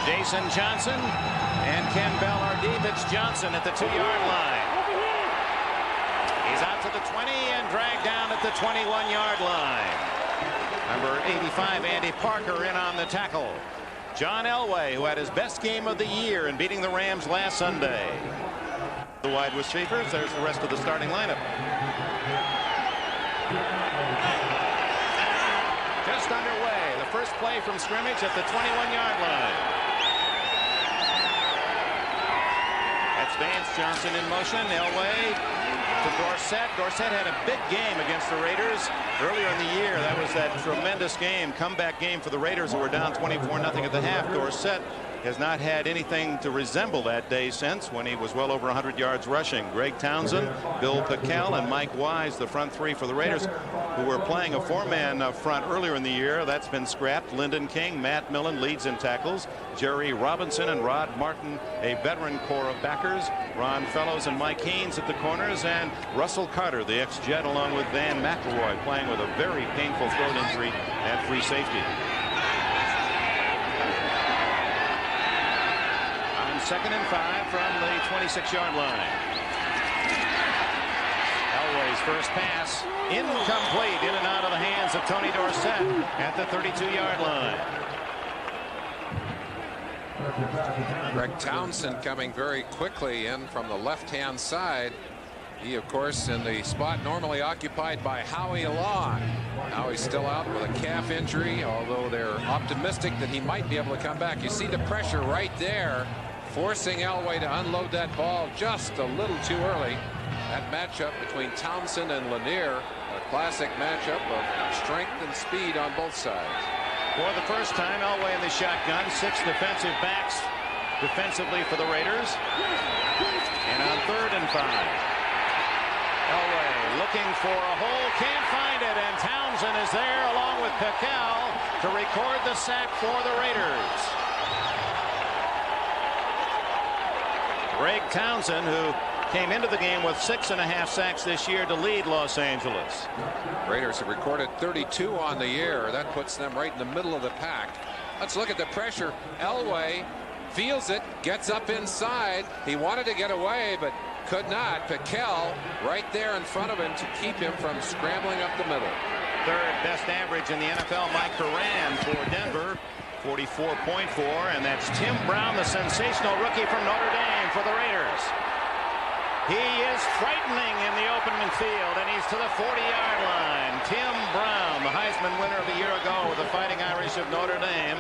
Jason Johnson and Ken Bell are deep. It's Johnson at the 2-yard line. He's out to the 20 and dragged down at the 21-yard line. Number 85, Andy Parker, in on the tackle. John Elway, who had his best game of the year in beating the Rams last Sunday. The wide receivers, there's the rest of the starting lineup. Just underway, the first play from scrimmage at the 21-yard line. That's Vance Johnson in motion. Elway to Dorsett. Dorsett had a big game against the Raiders earlier in the year. That was that tremendous game, comeback game for the Raiders, who were down 24-0 at the half. Dorsett has not had anything to resemble that day since, when he was well over 100 yards rushing. Greg Townsend, Bill Pickel, and Mike Wise, the front three for the Raiders, who were playing a four-man up front earlier in the year. That's been scrapped. Lyndon King, Matt Millen leads in tackles. Jerry Robinson and Rod Martin, a veteran core of backers. Ron Fellows and Mike Haynes at the corners, and Russell Carter, the ex-Jet, along with Van McElroy, playing with a very painful throat injury at free safety. Second and 5 from the 26-yard line. Elway's first pass incomplete, in and out of the hands of Tony Dorsett at the 32-yard line. Greg Townsend coming very quickly in from the left-hand side. He, of course, in the spot normally occupied by Howie Long. Now he's still out with a calf injury, although they're optimistic that he might be able to come back. You see the pressure right there, forcing Elway to unload that ball just a little too early. That matchup between Townsend and Lanier, a classic matchup of strength and speed on both sides. For the first time, Elway in the shotgun, 6 defensive backs defensively for the Raiders. And on 3rd and 5, Elway looking for a hole, can't find it, and Townsend is there along with Pickel to record the sack for the Raiders. Greg Townsend, who came into the game with 6.5 sacks this year to lead Los Angeles. Raiders have recorded 32 on the year. That puts them right in the middle of the pack. Let's look at the pressure. Elway feels it, gets up inside. He wanted to get away, but could not. Pickel right there in front of him to keep him from scrambling up the middle. Third best average in the NFL, Mike Horan for Denver. 44.4, and that's Tim Brown, the sensational rookie from Notre Dame for the Raiders. He is frightening in the opening field, and he's to the 40-yard line. Tim Brown, the Heisman winner of a year ago with the Fighting Irish of Notre Dame,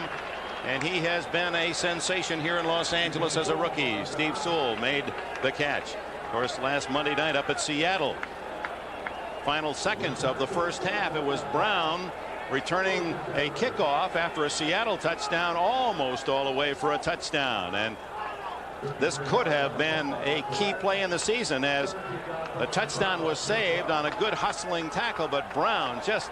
and he has been a sensation here in Los Angeles as a rookie. Steve Sewell made the catch. Of course, last Monday night up at Seattle, final seconds of the first half, it was Brown returning a kickoff after a Seattle touchdown, almost all the way for a touchdown. And this could have been a key play in the season, as the touchdown was saved on a good hustling tackle, but Brown, just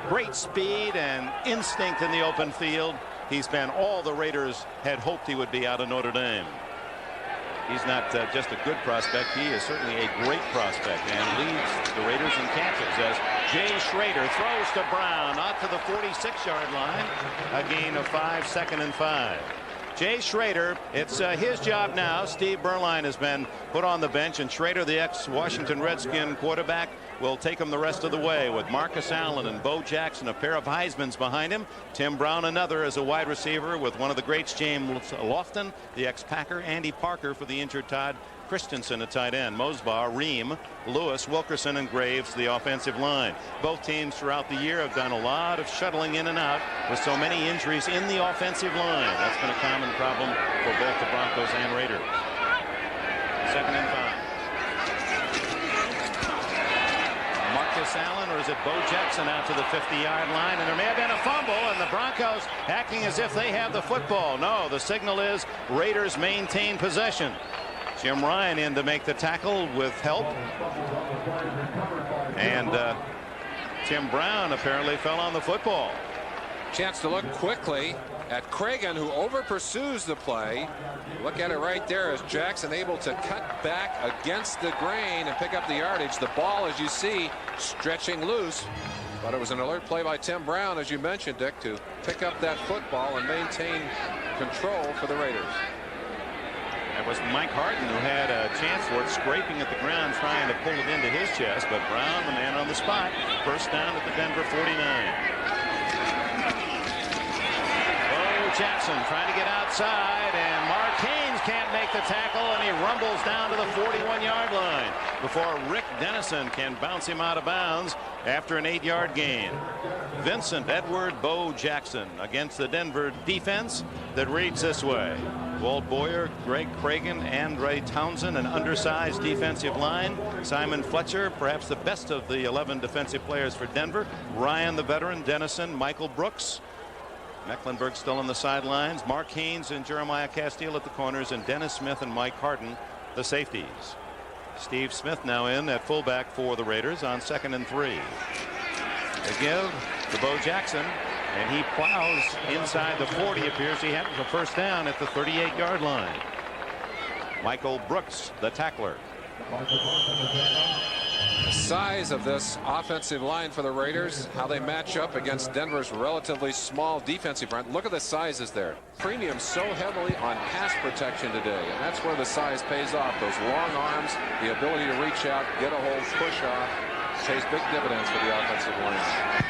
great speed and instinct in the open field. He's been all the Raiders had hoped he would be out of Notre Dame. He's not just a good prospect, he is certainly a great prospect, and leads the Raiders in catches as Jay Schrader throws to Brown out to the 46-yard line. A gain of 5, 2nd and 5. Jay Schrader, it's his job now. Steve Berline has been put on the bench, and Schrader, the ex-Washington Redskin quarterback, will take him the rest of the way with Marcus Allen and Bo Jackson, a pair of Heismans behind him. Tim Brown, another, as a wide receiver with one of the greats, James Lofton, the ex-Packer. Andy Parker for the injured Todd Christensen, a tight end. Mosbaugh, Ream, Lewis, Wilkerson, and Graves, the offensive line. Both teams throughout the year have done a lot of shuttling in and out with so many injuries in the offensive line. That's been a common problem for both the Broncos and Raiders. 2nd and 5. Marcus Allen, or is it Bo Jackson out to the 50-yard line? And there may have been a fumble, and the Broncos acting as if they have the football. No, the signal is Raiders maintain possession. Jim Ryan in to make the tackle with help. And Tim Brown apparently fell on the football. Chance to look quickly at Cragen, who over pursues the play. Look at it right there as Jackson able to cut back against the grain and pick up the yardage. The ball, as you see, stretching loose. But it was an alert play by Tim Brown, as you mentioned, Dick, to pick up that football and maintain control for the Raiders. That was Mike Harden who had a chance for it, scraping at the ground, trying to pull it into his chest, but Brown, the man on the spot, first down at the Denver 49. Jackson trying to get outside, and Mark Haynes can't make the tackle, and he rumbles down to the 41-yard line before Rick Dennison can bounce him out of bounds after an 8-yard gain. Vincent Edward Bo Jackson against the Denver defense that reads this way: Walt Boyer, Greg Cragen, Andre Townsend, an undersized defensive line. Simon Fletcher, perhaps the best of the 11 defensive players for Denver. Ryan, the veteran. Dennison, Michael Brooks. Mecklenburg still on the sidelines. Mark Haynes and Jeremiah Castile at the corners, and Dennis Smith and Mike Harden the safeties. Steve Smith now in at fullback for the Raiders on 2nd and 3. They give to Bo Jackson, and he plows inside the 40. Appears he has a first down at the 38-yard line. Michael Brooks, the tackler. The size of this offensive line for the Raiders, how they match up against Denver's relatively small defensive front. Look at the sizes there. Premium so heavily on pass protection today, and that's where the size pays off. Those long arms, the ability to reach out, get a hold, push off, pays big dividends for the offensive line.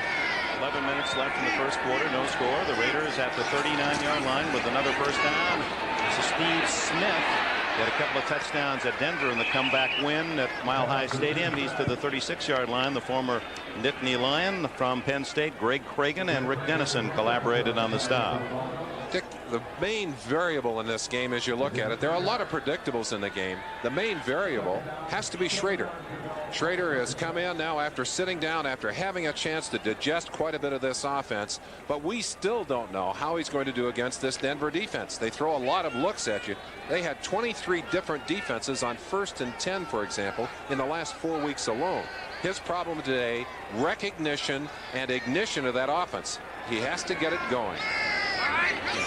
11 minutes left in the first quarter, no score. The Raiders at the 39-yard line with another first down. This is Steve Smith. Had a couple of touchdowns at Denver in the comeback win at Mile High Stadium. He's to the 36-yard line. The former Nittany Lion from Penn State, Greg Cragen, and Rick Dennison collaborated on the stop. Dick, the main variable in this game, as you look at it, there are a lot of predictables in the game. The main variable has to be Schrader. Schrader has come in now after sitting down, after having a chance to digest quite a bit of this offense, but we still don't know how he's going to do against this Denver defense. They throw a lot of looks at you. They had 23 different defenses on 1st and 10, for example, in the last 4 weeks alone. His problem today, recognition and ignition of that offense. He has to get it going.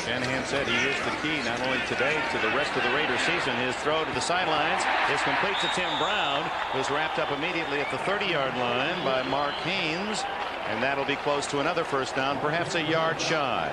Shanahan said he is the key not only today to the rest of the Raiders season. His throw to the sidelines is complete to Tim Brown, who's wrapped up immediately at the 30-yard line by Mark Haynes, and that'll be close to another first down, perhaps a yard shy.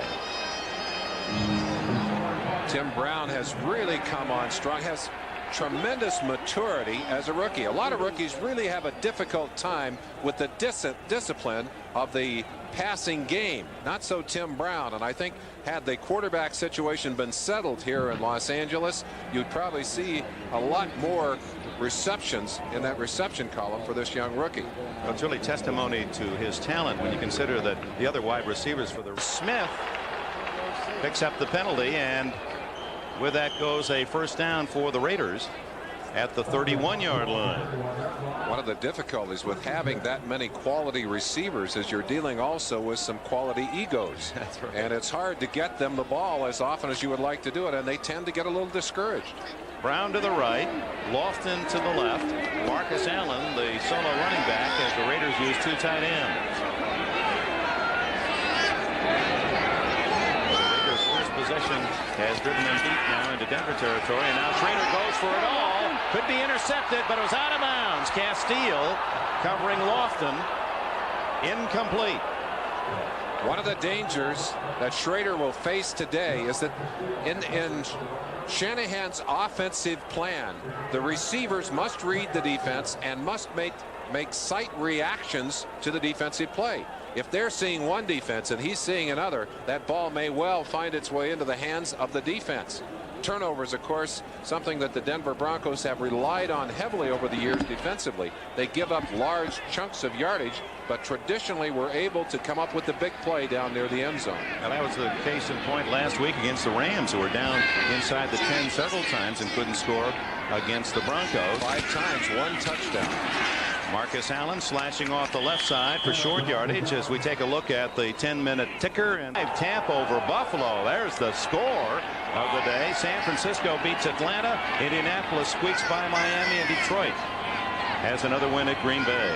Tim Brown has really come on strong, has tremendous maturity as a rookie. A lot of rookies really have a difficult time with the discipline of the passing game. Not so Tim Brown, and I think had the quarterback situation been settled here in Los Angeles, you'd probably see a lot more receptions in that reception column for this young rookie. Well, it's really testimony to his talent when you consider that the other wide receivers for the Smith picks up the penalty, and with that goes a first down for the Raiders at the 31-yard line. One of the difficulties with having that many quality receivers is you're dealing also with some quality egos. That's right. And it's hard to get them the ball as often as you would like to do it, and they tend to get a little discouraged. Brown to the right, Lofton to the left, Marcus Allen, the solo running back, as the Raiders use 2 tight ends. Possession has driven them deep now into Denver territory, and now Schrader goes for it all. Could be intercepted, but it was out of bounds. Castile covering Lofton. Incomplete. One of the dangers that Schrader will face today is that in Shanahan's offensive plan, the receivers must read the defense and must make sight reactions to the defensive play. If they're seeing one defense and he's seeing another, that ball may well find its way into the hands of the defense. Turnovers, of course, something that the Denver Broncos have relied on heavily over the years defensively. They give up large chunks of yardage, but traditionally were able to come up with the big play down near the end zone. Now, that was the case in point last week against the Rams, who were down inside the 10 several times and couldn't score against the Broncos. 5 times, 1 touchdown. Marcus Allen slashing off the left side for short yardage as we take a look at the 10-minute ticker. And Tampa over Buffalo. There's the score of the day. San Francisco beats Atlanta. Indianapolis squeaks by Miami, and Detroit has another win at Green Bay.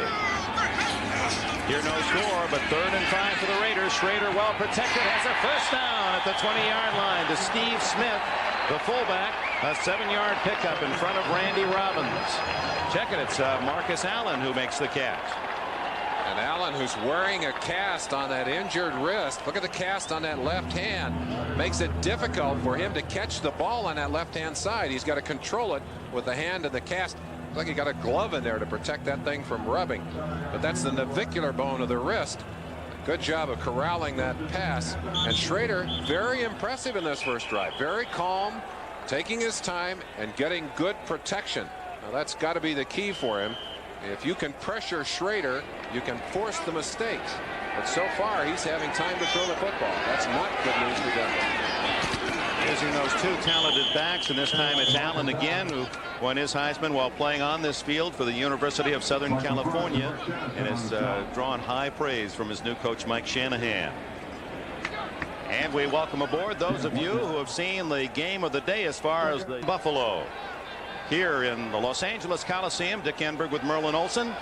Here no score, but 3rd and 5 for the Raiders. Schrader, well protected, has a first down at the 20-yard line to Steve Smith, the fullback. A 7-yard pickup in front of Randy Robbins. Check it, it's Marcus Allen who makes the catch. And Allen, who's wearing a cast on that injured wrist, look at the cast on that left hand, makes it difficult for him to catch the ball on that left hand side. He's got to control it with the hand and the cast. Looks like he got a glove in there to protect that thing from rubbing, but that's the navicular bone of the wrist. Good job of corralling that pass. And Schrader, very impressive in this first drive, very calm, taking his time and getting good protection. Now that's got to be the key for him. If you can pressure Schrader, you can force the mistakes. But so far, he's having time to throw the football. That's not good news for Denver. Using those two talented backs, and this time it's Allen again, who won his Heisman while playing on this field for the University of Southern California, and has drawn high praise from his new coach, Mike Shanahan. And we welcome aboard those of you who have seen the game of the day as far as the Buffalo. Here in the Los Angeles Coliseum, Dick Enberg with Merlin Olsen.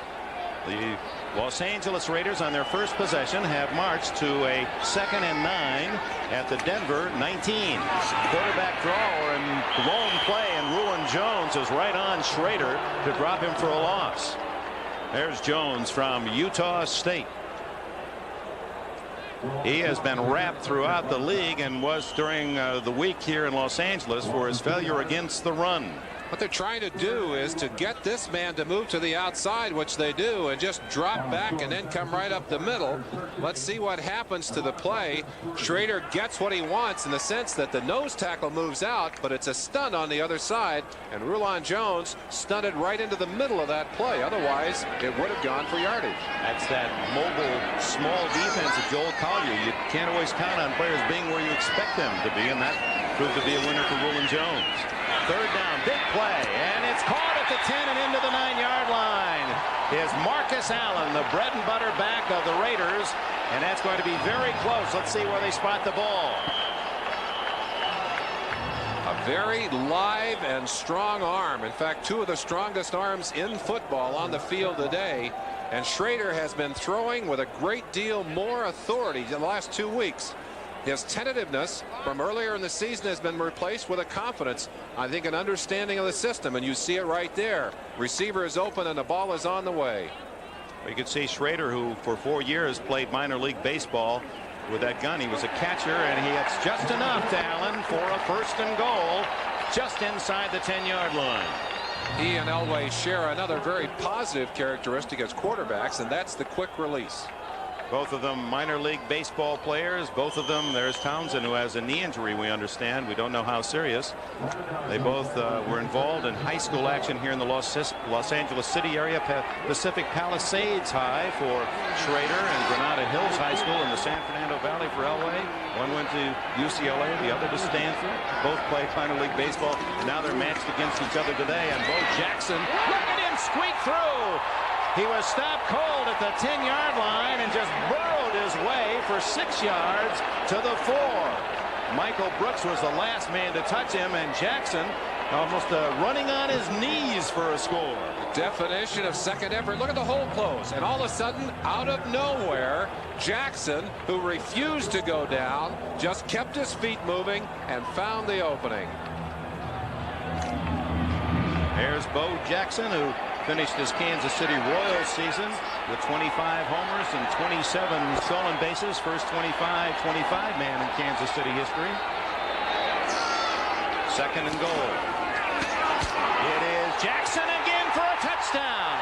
The Los Angeles Raiders on their first possession have marched to a 2nd and 9 at the Denver 19. Quarterback draw and blown play, and Ruin Jones is right on Schrader to drop him for a loss. There's Jones from Utah State. He has been wrapped throughout the league and was during the week here in Los Angeles for his failure against the run. What they're trying to do is to get this man to move to the outside, which they do, and just drop back and then come right up the middle. Let's see what happens to the play. Schrader gets what he wants in the sense that the nose tackle moves out, but it's a stunt on the other side, and Rulon Jones stunted right into the middle of that play. Otherwise, it would have gone for yardage. That's that mobile, small defense of Joel Collier. You can't always count on players being where you expect them to be, and that proved to be a winner for Rulon Jones. 3rd down, big play, and it's caught at the 10 and into the 9-yard line is Marcus Allen, the bread and butter back of the Raiders, and that's going to be very close. Let's see where they spot the ball. A very live and strong arm. In fact, 2 of the strongest arms in football on the field today, and Schrader has been throwing with a great deal more authority in the last 2 weeks. His tentativeness from earlier in the season has been replaced with a confidence, I think, an understanding of the system, and you see it right there. Receiver is open and the ball is on the way. You could see Schrader, who for 4 years played minor league baseball with that gun. He was a catcher, and he hits just enough to Allen for a 1st and goal just inside the 10-yard line. He and Elway share another very positive characteristic as quarterbacks, and that's the quick release. Both of them minor league baseball players. Both of them, there's Townsend, who has a knee injury, we understand. We don't know how serious. They both were involved in high school action here in the Los Angeles City area. Pacific Palisades High for Schrader, and Granada Hills High School in the San Fernando Valley for Elway. One went to UCLA, the other to Stanford. Both played minor league baseball. Now they're matched against each other today. And Bo Jackson, look at him squeak through. He was stopped cold at the 10-yard line and just burrowed his way for 6 yards to the 4. Michael Brooks was the last man to touch him, and Jackson almost running on his knees for a score. Definition of second effort. Look at the hole close, and all of a sudden, out of nowhere, Jackson, who refused to go down, just kept his feet moving and found the opening. There's Bo Jackson, who finished his Kansas City Royals season with 25 homers and 27 stolen bases. First 25-25 man in Kansas City history. 2nd and goal. It is Jackson again for a touchdown.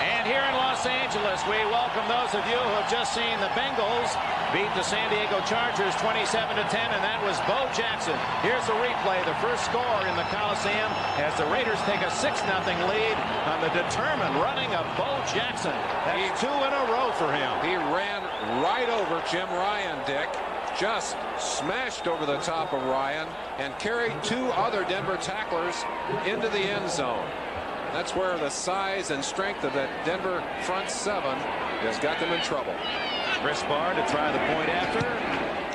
And here in Los Angeles, we welcome those of you who have just seen the Bengals beat the San Diego Chargers 27-10, and that was Bo Jackson. Here's the replay, the first score in the Coliseum as the Raiders take a 6-0 lead on the determined running of Bo Jackson. That's 2 in a row for him. He ran right over Jim Ryan, Dick. Just smashed over the top of Ryan and carried 2 other Denver tacklers into the end zone. That's where the size and strength of that Denver front 7 has got them in trouble. Chris Barr to try the point after,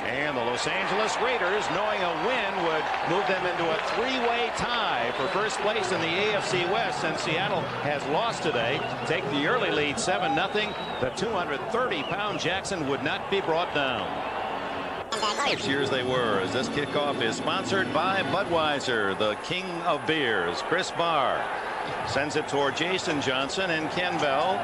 and the Los Angeles Raiders, knowing a win would move them into a 3-way tie for first place in the AFC West, and Seattle has lost today. Take the early lead 7-0. The 230-pound Jackson would not be brought down. 6 years they were, as this kickoff is sponsored by Budweiser, the king of beers. Chris Barr sends it toward Jason Johnson and Ken Bell.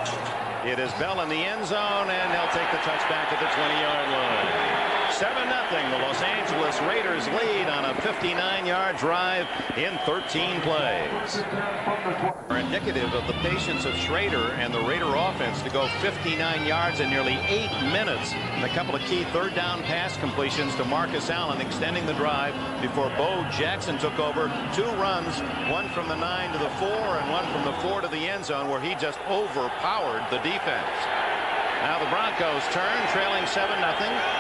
It is Bell in the end zone, and they'll take the touchback at the 20-yard line. 7-0. The Los Angeles Raiders lead on a 59-yard drive in 13 plays. Are indicative of the patience of Schrader and the Raider offense to go 59 yards in nearly 8 minutes. And a couple of key third down pass completions to Marcus Allen, extending the drive before Bo Jackson took over. 2 runs, one from the 9 to the 4 and one from the 4 to the end zone, where he just overpowered the defense. Now the Broncos turn, trailing 7-0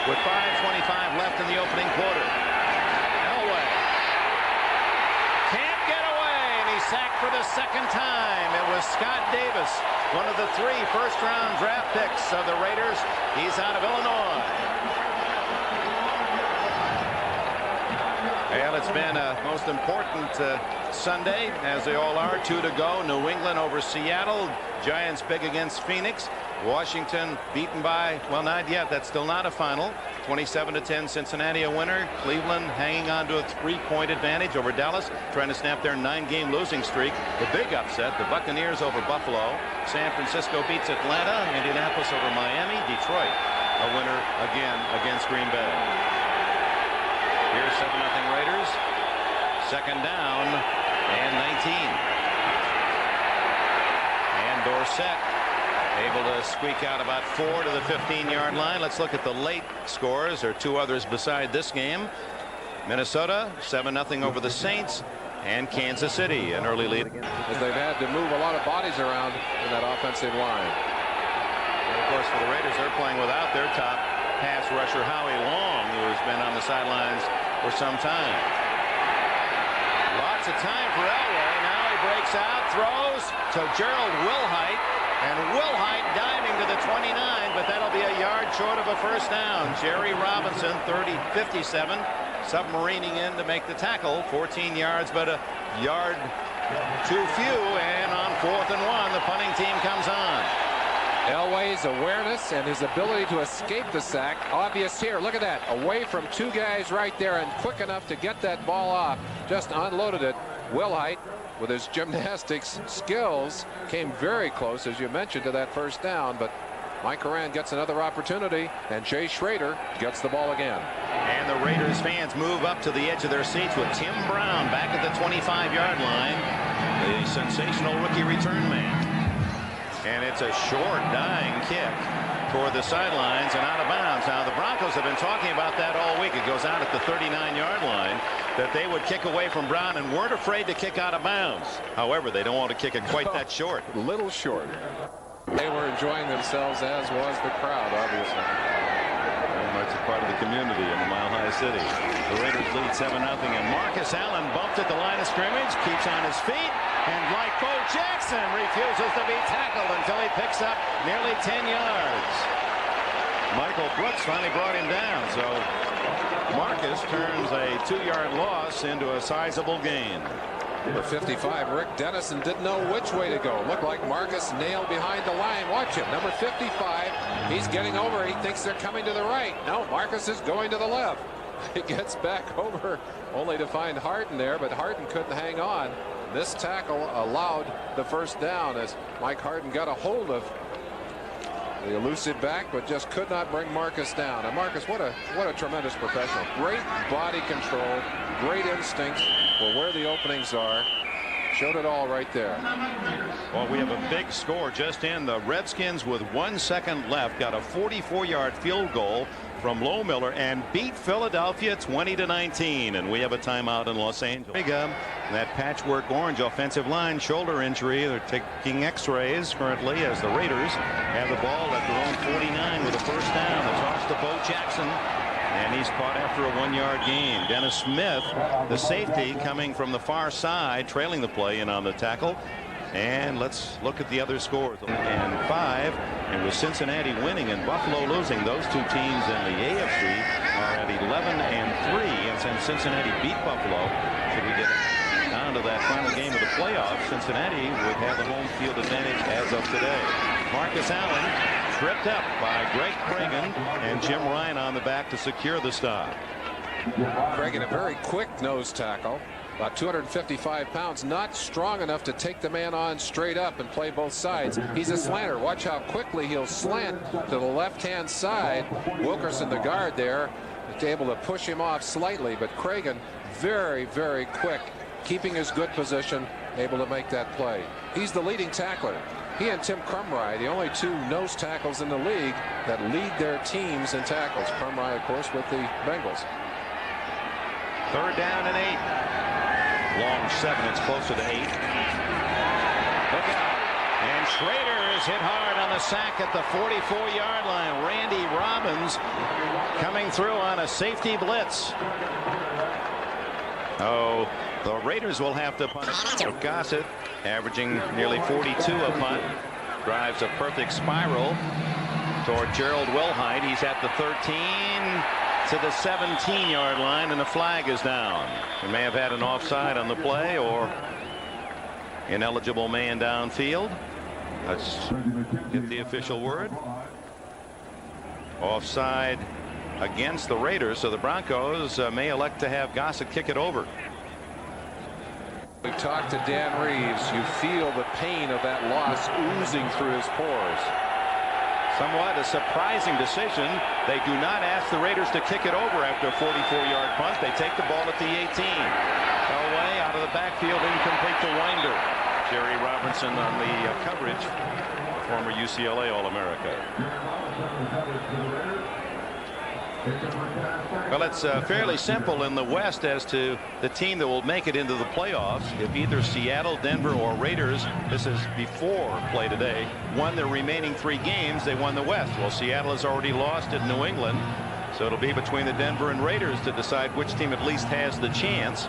with 5:25 left in the opening quarter. Elway can't get away, and he's sacked for the second time. It was Scott Davis, one of the 3 first-round draft picks of the Raiders. He's out of Illinois. Well, it's been a most important Sunday, as they all are. 2 to go. New England over Seattle. Giants big against Phoenix. Washington beaten by, well, not yet. That's still not a final. 27-10, Cincinnati a winner. Cleveland hanging on to a 3-point advantage over Dallas, trying to snap their 9-game losing streak. The big upset, the Buccaneers over Buffalo. San Francisco beats Atlanta. Indianapolis over Miami. Detroit a winner again against Green Bay. Here's 7-0 Raiders. Second down and 19. And Dorsett able to squeak out about 4 to the 15-yard line. Let's look at the late scores. There are 2 others beside this game. Minnesota 7-0 over the Saints, and Kansas City an early lead. As they've had to move a lot of bodies around in that offensive line. And of course, for the Raiders, they're playing without their top pass rusher Howie Long, who has been on the sidelines for some time. Lots of time for Elway. Now he breaks out, throws to Gerald Wilhite. And Wilhite diving to the 29, but that'll be a yard short of a first down. Jerry Robinson, 57, submarining in to make the tackle. 14 yards, but a yard too few. And on 4th and 1, the punting team comes on. Elway's awareness and his ability to escape the sack, obvious here. Look at that, away from 2 guys right there, and quick enough to get that ball off. Just unloaded it. Wilhite, with his gymnastics skills, came very close, as you mentioned, to that first down. But Mike Horan gets another opportunity, and Jay Schrader gets the ball again. And the Raiders fans move up to the edge of their seats with Tim Brown back at the 25-yard line, the sensational rookie return man. And it's a short, dying kick toward the sidelines and out of bounds. Now, the Broncos have been talking about that all week. It goes out at the 39-yard line, that they would kick away from Brown and weren't afraid to kick out of bounds. However, they don't want to kick it quite that short. A little short. They were enjoying themselves, as was the crowd, obviously. Very much a part of the community in the Mile High City. The Raiders lead 7-0, and Marcus Allen bumped at the line of scrimmage, keeps on his feet, and like Bo Jackson, refuses to be tackled until he picks up nearly 10 yards. Michael Brooks finally brought him down, so Marcus turns a 2-yard loss into a sizable gain. Number 55, Rick Dennison, didn't know which way to go. Looked like Marcus nailed behind the line. Watch him. Number 55, he's getting over. He thinks they're coming to the right. No, Marcus is going to the left. He gets back over, only to find Harden there, but Harden couldn't hang on. This tackle allowed the first down, as Mike Harden got a hold of the elusive back, but just could not bring Marcus down. And Marcus, what a tremendous professional. Great body control, great instincts for where the openings are. Showed it all right there. Well, we have a big score just in. The Redskins, with 1 second left, got a 44-yard field goal from Low Miller and beat Philadelphia 20-19. And we have a timeout in Los Angeles. That patchwork orange offensive line shoulder injury. They're taking x-rays currently as the Raiders have the ball at their own 49 with a first down. The toss to Bo Jackson, and he's caught after a 1-yard gain. Dennis Smith, the safety, coming from the far side, trailing the play in on the tackle. And let's look at the other scores. And 5, and with Cincinnati winning and Buffalo losing, those 2 teams in the AFC are at 11-3. And since Cincinnati beat Buffalo, should we get down to that final game of the playoffs, Cincinnati would have the home field advantage as of today. Marcus Allen tripped up by Greg Cragen, and Jim Ryan on the back to secure the stop. Cragen, a very quick nose tackle, about 255 pounds, not strong enough to take the man on straight up and play both sides. He's a slanter. Watch how quickly he'll slant to the left-hand side. Wilkerson, the guard there, is able to push him off slightly, but Cragen very, very quick, keeping his good position, able to make that play. He's the leading tackler. He and Tim Crumry, the only two nose tackles in the league that lead their teams in tackles. Crumry, of course, with the Bengals. 3rd down and 8. Long 7. It's closer to 8. Look out. And Schrader is hit hard on the sack at the 44-yard line. Randy Robbins coming through on a safety blitz. Oh, the Raiders will have to punt. Gossett, averaging nearly 42 a punt, drives a perfect spiral toward Gerald Wilhite. He's at the 13 to the 17-yard line, and the flag is down. He may have had an offside on the play or ineligible man downfield. Let's get the official word. Offside against the Raiders, so the Broncos may elect to have Gossett kick it over. We've talked to Dan Reeves. You feel the pain of that loss oozing through his pores. Somewhat a surprising decision. They do not ask the Raiders to kick it over after a 44-yard punt. They take the ball at the 18. Elway out of the backfield, incomplete to Winder. Jerry Robertson on the coverage, former UCLA All-America. Well, it's fairly simple in the West as to the team that will make it into the playoffs. If either Seattle, Denver, or Raiders, this is before play today, won their remaining 3 games, they won the West. Well, Seattle has already lost at New England, so it'll be between the Denver and Raiders to decide which team at least has the chance.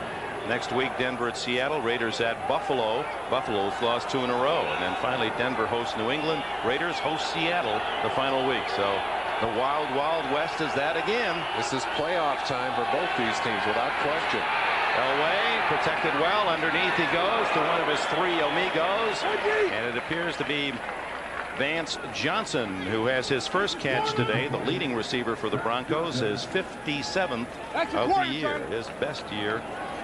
Next week, Denver at Seattle, Raiders at Buffalo. Buffalo's lost 2 in a row. And then finally, Denver hosts New England. Raiders host Seattle the final week. So the wild, wild West is that again. This is playoff time for both these teams, without question. Elway protected well. Underneath he goes to one of his 3 amigos. And it appears to be Vance Johnson, who has his first catch today, the leading receiver for the Broncos, his 57th of the year, his best year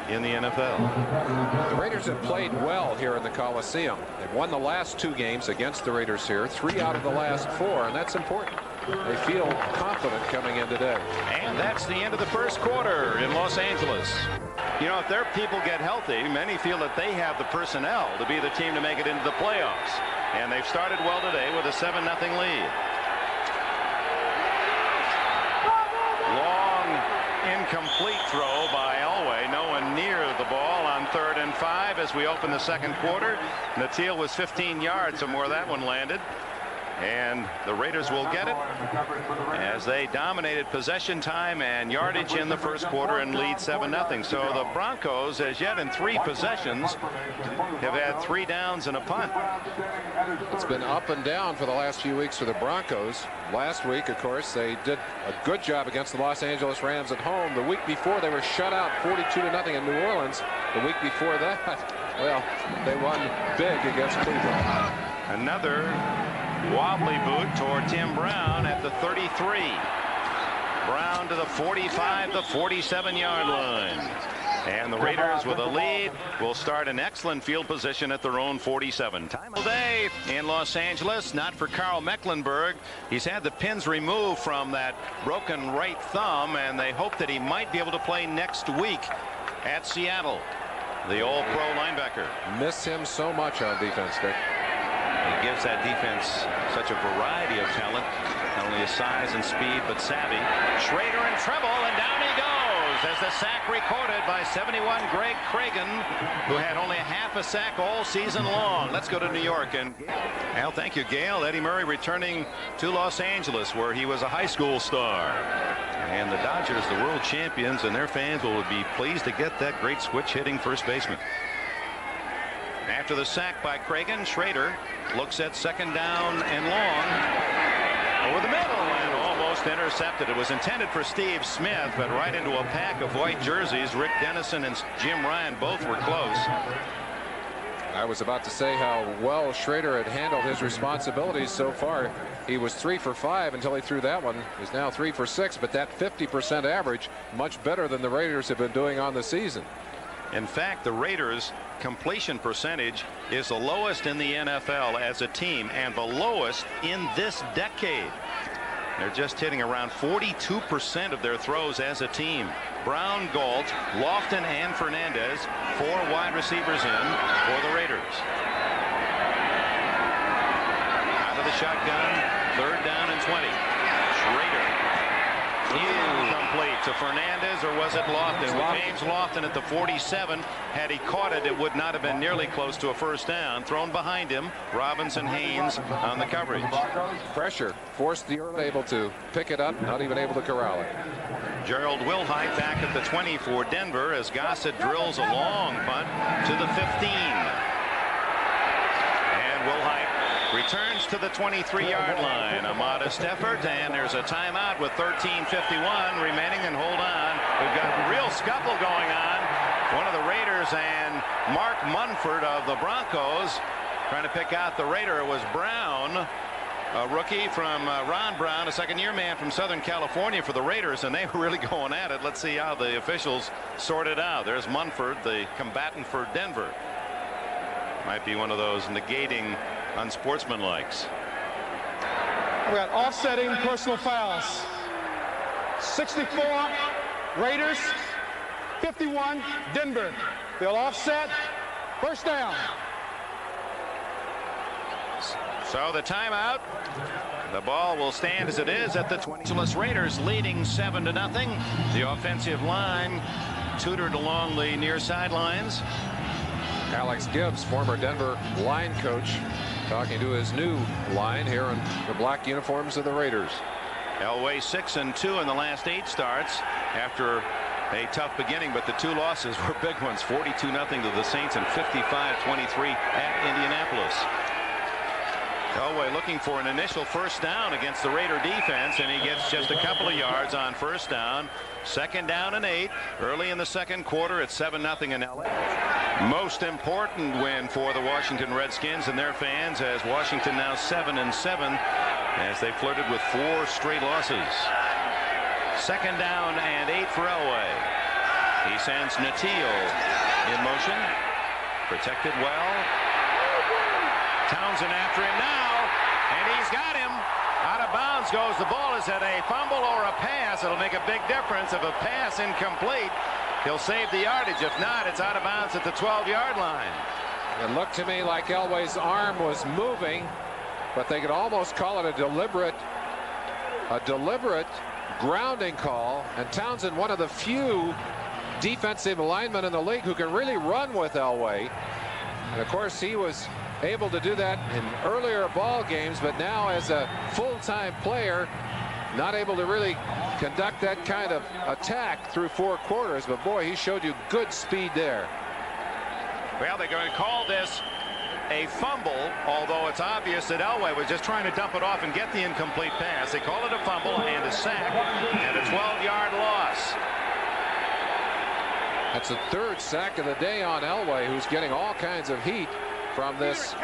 in the NFL. The Raiders have played well here in the Coliseum. They've won the last 2 games against the Raiders here, 3 out of the last 4, and that's important. They feel confident coming in today. And that's the end of the first quarter in Los Angeles. You know, if their people get healthy, many feel that they have the personnel to be the team to make it into the playoffs. And they've started well today with a 7-0 lead. Long incomplete throw by Elway. No one near the ball on 3rd and 5 as we open the second quarter. Natil was 15 yards from where that one landed. And the Raiders will get it as they dominated possession time and yardage in the first quarter and lead 7-0. So the Broncos, as yet in 3 possessions, have had 3 downs and a punt. It's been up and down for the last few weeks for the Broncos. Last week, of course, they did a good job against the Los Angeles Rams at home. The week before, they were shut out 42-0 in New Orleans. The week before that, well, they won big against Cleveland. Another wobbly boot toward Tim Brown at the 33. Brown to the 45, the 47-yard line. And the Raiders with a lead will start an excellent field position at their own 47. Time of day in Los Angeles, not for Carl Mecklenburg. He's had the pins removed from that broken right thumb, and they hope that he might be able to play next week at Seattle. The all-pro linebacker. Miss him so much on defense, Dick. He gives that defense such a variety of talent, not only his size and speed, but savvy. Schrader in trouble, and down he goes as the sack recorded by 71 Greg Cragen, who had only half a sack all season long. Let's go to New York. And Al, thank you, Gail. Eddie Murray returning to Los Angeles, where he was a high school star. And the Dodgers, the world champions, and their fans will be pleased to get that great switch-hitting first baseman. After the sack by Cragen, Schrader looks at 2nd down and long over the middle and almost intercepted. It was intended for Steve Smith, but right into a pack of white jerseys. Rick Dennison and Jim Ryan both were close. I was about to say how well Schrader had handled his responsibilities so far. He was 3 for 5 until he threw that one. He's now 3 for 6, but that 50% average, much better than the Raiders have been doing on the season. In fact, the Raiders' completion percentage is the lowest in the NFL as a team and the lowest in this decade. They're just hitting around 42% of their throws as a team. Brown, Galt, Lofton, and Fernandez, 4 wide receivers in for the Raiders. Out of the shotgun, 3rd down and 20. Schrader. Incomplete to Fernandez, or was it Lofton? James Lofton at the 47. Had he caught it, it would not have been nearly close to a 1st down. Thrown behind him. Robinson Haynes on the coverage. Pressure forced the early, able to pick it up, not even able to corral it. Gerald Wilhite back at the 20 for Denver as Gossett drills a long punt to the 15. And Wilhite returns to the 23-yard line. A modest effort, and there's a timeout with 13:51 remaining. And hold on, we've got a real scuffle going on. One of the Raiders and Mark Munford of the Broncos trying to pick out the Raider. It was Brown, a rookie from Ron Brown, a second-year man from Southern California for the Raiders, and they were really going at it. Let's see how the officials sort it out. There's Munford, the combatant for Denver. Might be one of those negating unsportsmanlikes. We got offsetting personal fouls. 64 Raiders, 51 Denver. They'll offset. 1st down. So the timeout. The ball will stand as it is at the 20. Raiders leading 7-0. The offensive line tutored along the near sidelines. Alex Gibbs, former Denver line coach, talking to his new line here in the black uniforms of the Raiders. Elway 6-2 in the last 8 starts after a tough beginning, but the 2 losses were big ones. 42-0 to the Saints and 55-23 at Indianapolis. Elway looking for an initial 1st down against the Raider defense, and he gets just a couple of yards on 1st down. 2nd down and 8 early in the 2nd quarter. It's 7-0 in LA. Most important win for the Washington Redskins and their fans, as Washington now 7-7 as they flirted with 4 straight losses. 2nd down and 8 for Elway. He sends Natil in motion, protected well. Townsend after him now, and he's got him. Out of bounds goes the ball. Is it a fumble or a pass? It'll make a big difference. If a pass incomplete, he'll save the yardage. If not, it's out of bounds at the 12-yard line. It looked to me like Elway's arm was moving, but they could almost call it a deliberate grounding call. And Townsend, one of the few defensive linemen in the league who can really run with Elway. And of course, he was able to do that in earlier ball games, but now as a full-time player, not able to really conduct that kind of attack through 4 quarters. But boy, he showed you good speed there. Well, they're going to call this a fumble, although it's obvious that Elway was just trying to dump it off and get the incomplete pass. They call it a fumble and a sack and a 12-yard loss. That's the 3rd sack of the day on Elway, who's getting all kinds of heat from this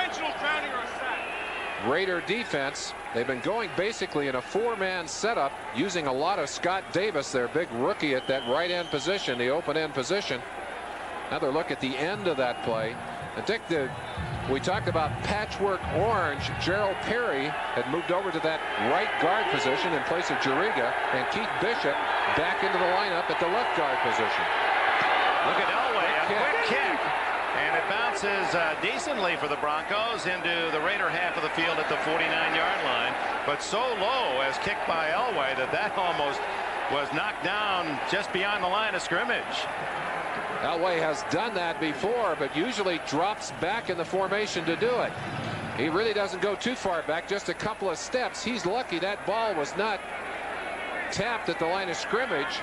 Raider defense. They've been going basically in a 4-man setup, using a lot of Scott Davis, their big rookie, at that right end position, the open end position. Another look at the end of that play. And Dick, we talked about patchwork orange. Gerald Perry had moved over to that right guard position in place of Juriga, and Keith Bishop back into the lineup at the left guard position. Look at Elway, a quick kick. And it bounces decently for the Broncos into the Raider half of the field at the 49-yard line, but so low as kicked by Elway that almost was knocked down just beyond the line of scrimmage. Elway has done that before, but usually drops back in the formation to do it. He really doesn't go too far back, just a couple of steps. He's lucky that ball was not tapped at the line of scrimmage.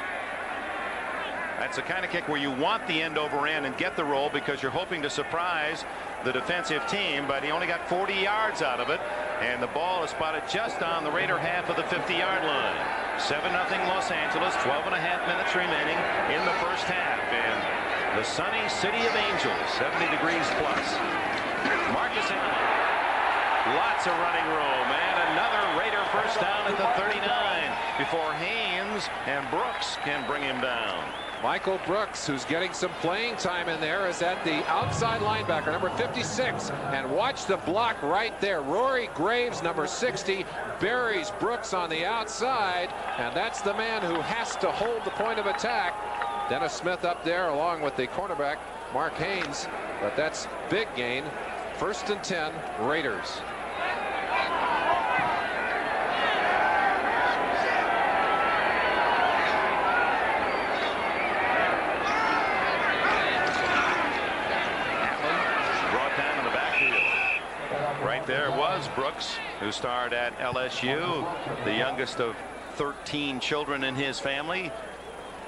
That's the kind of kick where you want the end over end and get the roll because you're hoping to surprise the defensive team, but he only got 40 yards out of it, and the ball is spotted just on the Raider half of the 50-yard line. 7-0 Los Angeles, 12.5 minutes remaining in the 1st half in the sunny city of Angels, 70 degrees plus. Marcus Allen. Lots of running room, and another Raider first down at the 39 before Haynes and Brooks can bring him down. Michael Brooks, who's getting some playing time in there, is at the outside linebacker, number 56. And watch the block right there. Rory Graves, number 60, buries Brooks on the outside. And that's the man who has to hold the point of attack. Dennis Smith up there along with the cornerback, Mark Haynes. But that's big gain. 1st and 10, Raiders. There was Brooks, who starred at LSU, the youngest of 13 children in his family.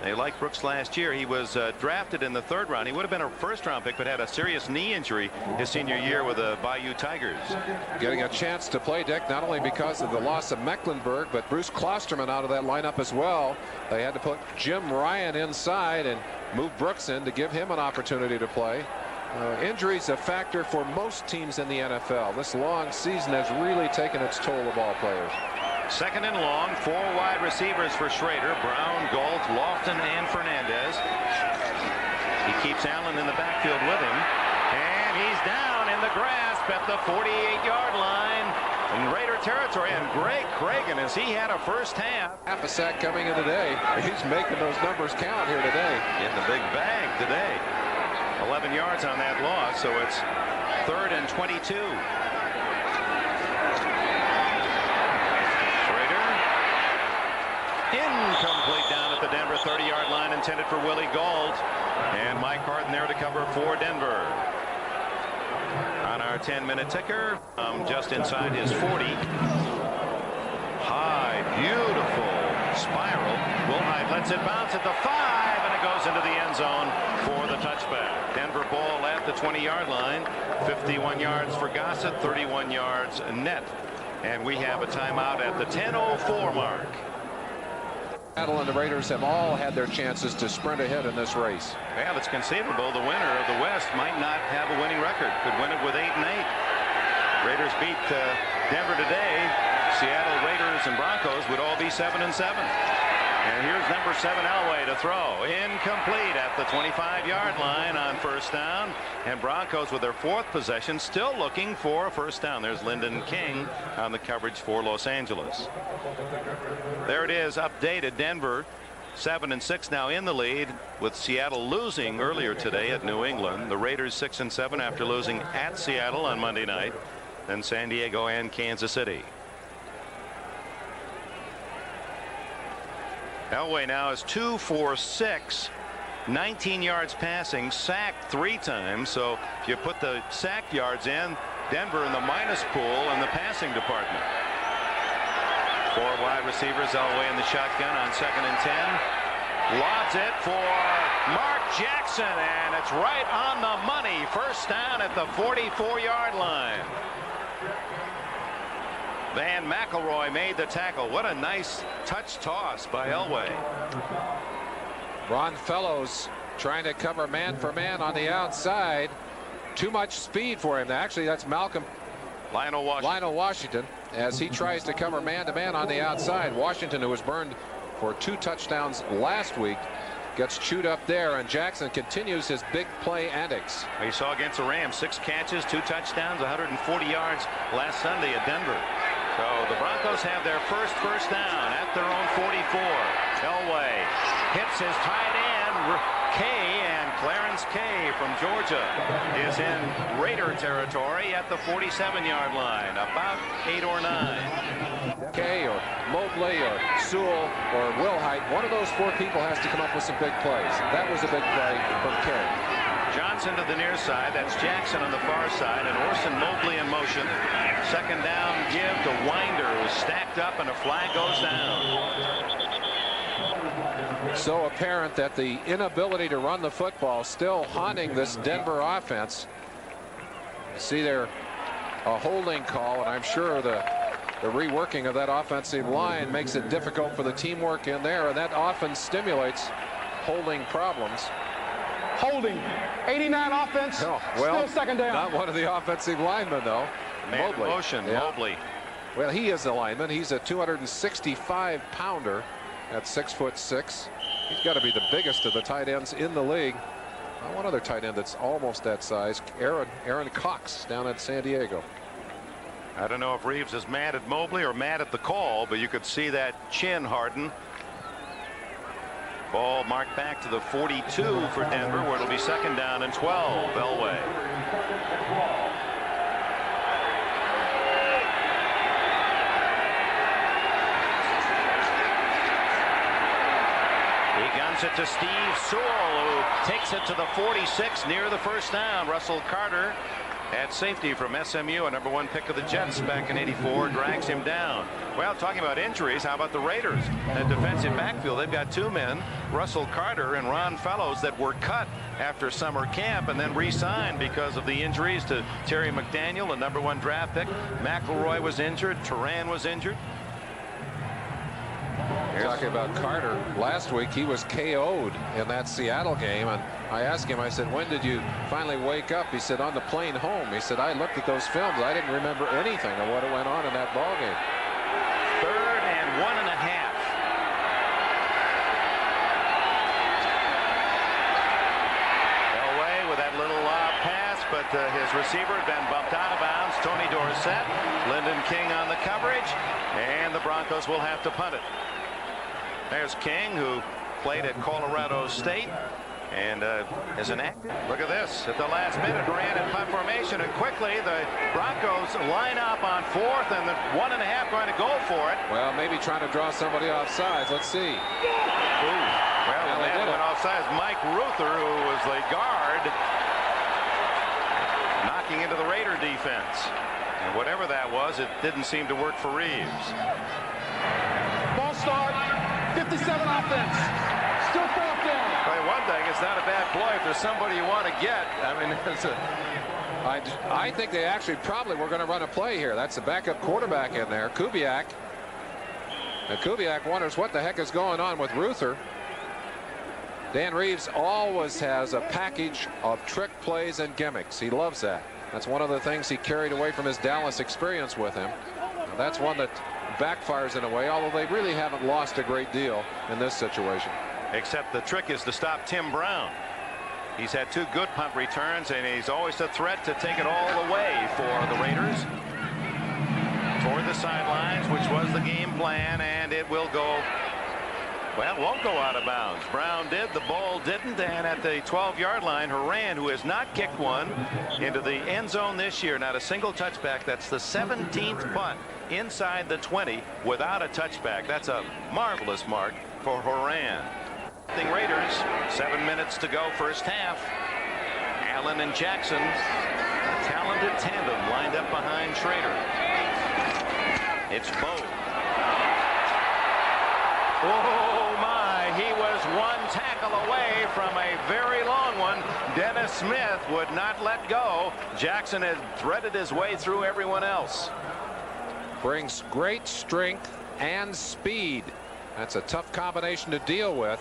They liked Brooks last year. He was drafted in the 3rd round. He would have been a 1st-round pick, but had a serious knee injury his senior year with the Bayou Tigers. Getting a chance to play, Dick, not only because of the loss of Mecklenburg, but Bruce Klosterman out of that lineup as well. They had to put Jim Ryan inside and move Brooks in to give him an opportunity to play. Injuries a factor for most teams in the NFL. This long season has really taken its toll of all players. 2nd and long, 4 wide receivers for Schrader: Brown, Galt, Lofton, and Fernandez. He keeps Allen in the backfield with him, and he's down in the grasp at the 48-yard line in Raider territory. And Greg Cragen, as he had a first half a sack coming in today. He's making those numbers count here today. In the big bag today. 11 yards on that loss, so it's 3rd and 22. Schrader. Incomplete down at the Denver 30-yard line, intended for Willie Gault. And Mike Harden there to cover for Denver. On our 10-minute ticker, just inside his 40. High, beautiful spiral. Wilhite lets it bounce at the 5, and it goes into the end zone for the touchback. Denver ball at the 20-yard line. 51 yards for Gossett, 31 yards net. And we have a timeout at the 10:04 mark. Seattle and the Raiders have all had their chances to sprint ahead in this race. Well, it's conceivable the winner of the West might not have a winning record. Could win it with 8-8. Raiders beat Denver today. Seattle, Raiders, and Broncos would all be 7-7. And here's number 7 Elway to throw. Incomplete at the 25-yard line on first down. And Broncos with their 4th possession still looking for a first down. There's Lyndon King on the coverage for Los Angeles. There it is, updated. Denver 7-6 now in the lead, with Seattle losing earlier today at New England. The Raiders 6-7 after losing at Seattle on Monday night. Then San Diego and Kansas City. Elway now is 2 for 6, 19 yards passing, sacked 3 times. So if you put the sack yards in, Denver in the minus pool in the passing department. 4 wide receivers. Elway in the shotgun on 2nd and 10. Lobs it for Mark Jackson, and it's right on the money. First down at the 44-yard line. Van McElroy made the tackle. What a nice touch toss by Elway. Ron Fellows trying to cover man for man on the outside. Too much speed for him. Actually, that's Lionel Washington as he tries to cover man to man on the outside. Washington, who was burned for 2 touchdowns last week, gets chewed up there, and Jackson continues his big play antics. We saw against the Rams 6 catches, 2 touchdowns, 140 yards last Sunday at Denver. So the Broncos have their first down at their own 44. Elway hits his tight end, Kay, and Clarence Kay from Georgia is in Raider territory at the 47-yard line, about 8 or 9. Kay or Mobley or Sewell or Wilhite, one of those 4 people has to come up with some big plays. That was a big play from Kay. Johnson to the near side. That's Jackson on the far side, and Orson Mobley in motion. 2nd down give to Winder, who's stacked up, and a flag goes down. So apparent that the inability to run the football still haunting this Denver offense. See there a holding call, and I'm sure the reworking of that offensive line makes it difficult for the teamwork in there, and that often stimulates holding problems. Holding. 89 offense. Oh, well, still second down. not one of the offensive linemen, though. Man in motion, Yeah. Mobley. Well, he is the lineman. He's a 265-pounder at 6'6". He's got to be the biggest of the tight ends in the league. One other tight end that's almost that size, Aaron Cox down at San Diego. I don't know if Reeves is mad at Mobley or mad at the call, but you could see that chin harden. Ball marked back to the 42 for Denver, where it'll be second down and 12. Elway. He guns it to Steve Sewell, who takes it to the 46 near the first down. Russell Carter at safety from SMU, a #1 pick of the Jets back in '84, drags him down. Well, talking about injuries, how about the Raiders? At defensive backfield, they've got two men, Russell Carter and Ron Fellows, that were cut after summer camp and then re-signed because of the injuries to Terry McDaniel, a #1 draft pick. McElroy was injured. Turan was injured. Talking about Carter, last week he was KO'd in that Seattle game, and I asked him, I said, when did you finally wake up? He said, on the plane home. He said, I looked at those films. I didn't remember anything of what went on in that ball game. 3rd and 1.5. Elway with that little pass, but his receiver had been bumped out of bounds. Tony Dorsett, Lyndon King on the coverage, and the Broncos will have to punt it. There's King, who played at Colorado State and is an active. Look at this. At the last minute, ran in punt formation, and quickly the Broncos line up on 4th and the 1.5 going to go for it. Well, maybe trying to draw somebody off sides. Let's see. Ooh. Well, the man who went offsides, Mike Ruther, who was the guard, knocking into the Raider defense. And whatever that was, it didn't seem to work for Reeves. Ball start. 57 offense. Still 4th down. Well, one thing, it's not a bad play if there's somebody you want to get. I mean, it's I think they actually probably were going to run a play here. That's the backup quarterback in there, Kubiak. And Kubiak wonders what the heck is going on with Ruther. Dan Reeves always has a package of trick plays and gimmicks. He loves that. That's one of the things he carried away from his Dallas experience with him. Now, that's one that backfires in a way, although they really haven't lost a great deal in this situation. Except the trick is to stop Tim Brown. He's had 2 good punt returns, and he's always a threat to take it all the way for the Raiders. Toward the sidelines, which was the game plan, and it will go. Well, it won't go out of bounds. Brown did, the ball didn't, and at the 12-yard line, Horan, who has not kicked one into the end zone this year, not a single touchback. That's the 17th punt inside the 20 without a touchback. That's a marvelous mark for Horan. Raiders, 7 minutes to go, first half. Allen and Jackson, a talented tandem lined up behind Schrader. It's Bowe. Oh my, he was 1 tackle away from a very long one. Dennis Smith would not let go. Jackson had threaded his way through everyone else. Brings great strength and speed. That's a tough combination to deal with.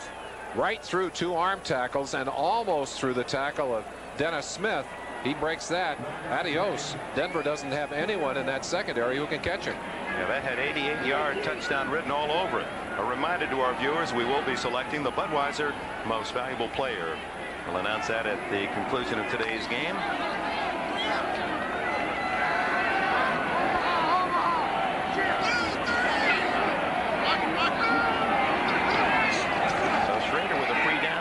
Right through 2 arm tackles and almost through the tackle of Dennis Smith. He breaks that. Adios. Denver doesn't have anyone in that secondary who can catch him. Yeah, that had 88-yard touchdown written all over it. A reminder to our viewers, we will be selecting the Budweiser Most Valuable Player. We'll announce that at the conclusion of today's game.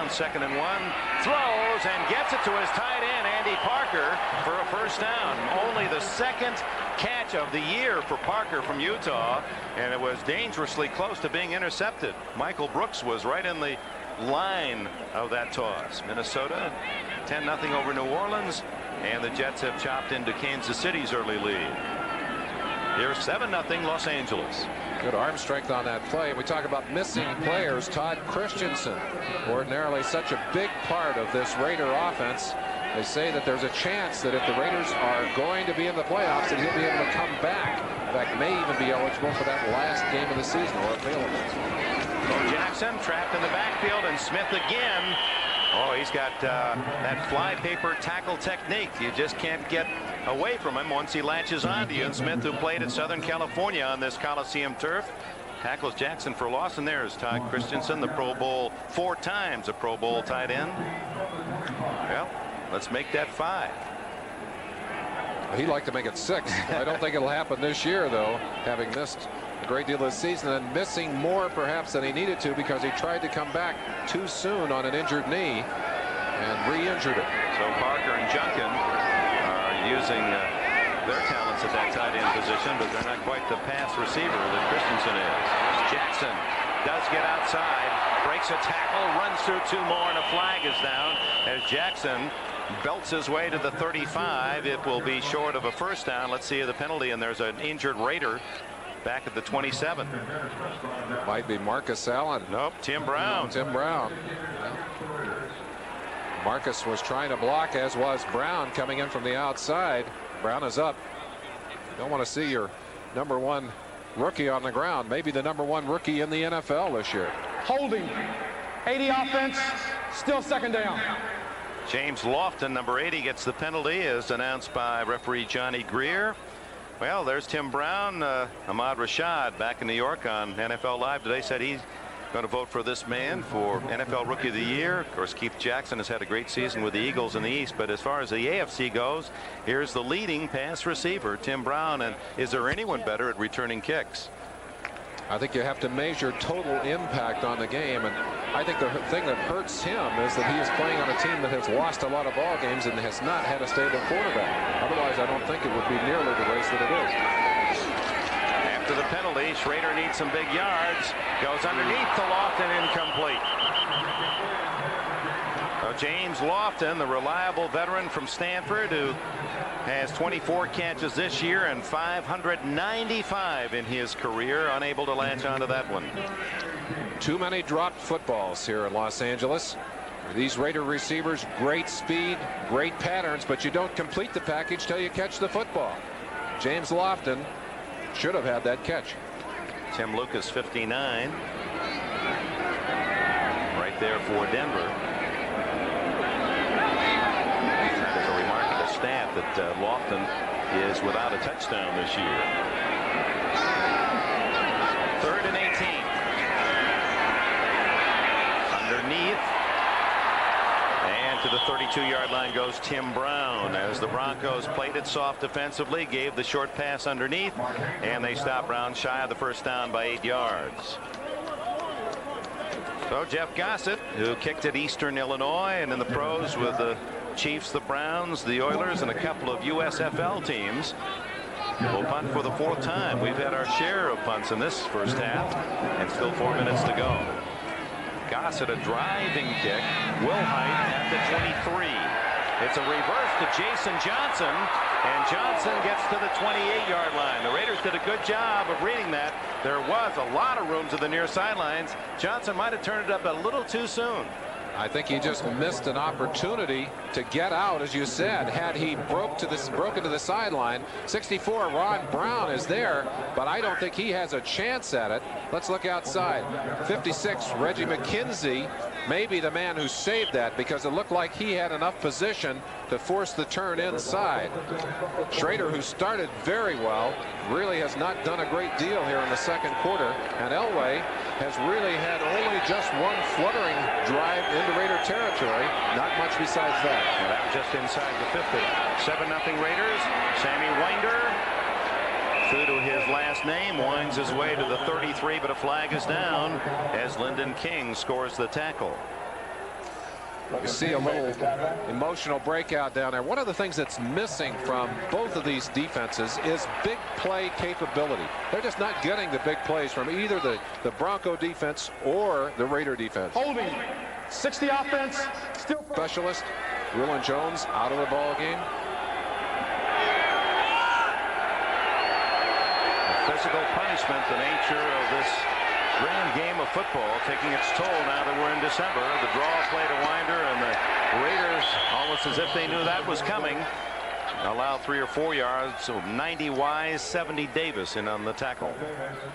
Second and 1, throws and gets it to his tight end Andy Parker for a first down. Only the 2nd catch of the year for Parker from Utah, and it was dangerously close to being intercepted. Michael Brooks was right in the line of that toss. Minnesota 10-0 over New Orleans, and the Jets have chopped into Kansas City's early lead. Here's 7-0 Los Angeles. Good arm strength on that play. We talk about missing players. Todd Christensen, ordinarily such a big part of this Raider offense. They say that there's a chance that if the Raiders are going to be in the playoffs, that he'll be able to come back. In fact, may even be eligible for that last game of the season, or available. Bo Jackson trapped in the backfield, and Smith again Oh, he's got that flypaper tackle technique. You just can't get away from him once he latches onto you. And Smith, who played at Southern California on this Coliseum turf, tackles Jackson for loss. And there's Todd Christensen, the Pro Bowl 4 times a Pro Bowl tight end. Well, let's make that 5. He'd like to make it 6. I don't think it'll happen this year, though, having missed a great deal of the season and missing more perhaps than he needed to because he tried to come back too soon on an injured knee and re-injured it. So Parker and Junkin are using their talents at that tight end position, but they're not quite the pass receiver that Christensen is. Jackson does get outside, breaks a tackle, runs through 2 more, and a flag is down as Jackson belts his way to the 35. It will be short of a first down. Let's see the penalty, and there's an injured Raider back at the 27. Might be Marcus Allen. Nope, Tim Brown. Tim Brown. Marcus was trying to block, as was Brown, coming in from the outside. Brown is up. Don't want to see your #1 rookie on the ground. Maybe the #1 rookie in the NFL this year. Holding. 80 offense. Still second down. James Lofton, number 80, gets the penalty, as announced by referee Johnny Greer. Well, there's Tim Brown. Ahmad Rashad back in New York on NFL Live today said he's going to vote for this man for NFL Rookie of the Year. Of course, Keith Jackson has had a great season with the Eagles in the East, but as far as the AFC goes, here's the leading pass receiver, Tim Brown. And is there anyone better at returning kicks? I think you have to measure total impact on the game, and I think the thing that hurts him is that he is playing on a team that has lost a lot of ball games and has not had a stable quarterback. Otherwise, I don't think it would be nearly the race that it is. After the penalty, Schrader needs some big yards. Goes underneath the Lofton, incomplete. So James Lofton, the reliable veteran from Stanford, who has 24 catches this year and 595 in his career, unable to latch onto that one. Too many dropped footballs here in Los Angeles. These Raider receivers, great speed, great patterns, but you don't complete the package till you catch the football. James Lofton should have had that catch. Tim Lucas, 59. Right there for Denver. That is a remarkable stat that Lofton is without a touchdown this year. 3rd and 18. Underneath. And to the 32-yard line goes Tim Brown as the Broncos played it soft defensively, gave the short pass underneath, and they stopped Brown shy of the first down by 8 yards. So Jeff Gossett, who kicked at Eastern Illinois and in the pros with the Chiefs, the Browns, the Oilers, and a couple of USFL teams, will punt for the 4th time. We've had our share of punts in this first half, and still 4 minutes to go. Gossett, a driving kick. Wilhite at the 23. It's a reverse to Jason Johnson, and Johnson gets to the 28-yard line. The Raiders did a good job of reading that. There was a lot of room to the near sidelines. Johnson might have turned it up a little too soon. I think he just missed an opportunity to get out, as you said. Had he broken to the sideline, 64 Ron Brown is there, but I don't think he has a chance at it. Let's look outside. 56 Reggie McKenzie may be the man who saved that, because it looked like he had enough position to force the turn inside. Schrader, who started very well, really has not done a great deal here in the second quarter, and Elway has really had only just one fluttering drive into Raider territory. Not much besides that. Well, that was just inside the 50. 7-0 Raiders. Sammy Winder, true to his last name, winds his way to the 33, but a flag is down as Lyndon King scores the tackle. You see a little emotional breakout down there. One of the things that's missing from both of these defenses is big play capability. They're just not getting the big plays from either the Bronco defense or the Raider defense. Holding. 60 offense. Still Specialist Willin Jones out of the ball game. The physical punishment, the nature of this grand game of football, taking its toll now that we're in December. The draw play to Winder, and the Raiders, almost as if they knew that was coming, Allow 3 or 4 yards. So 90 Wise, 70 Davis in on the tackle.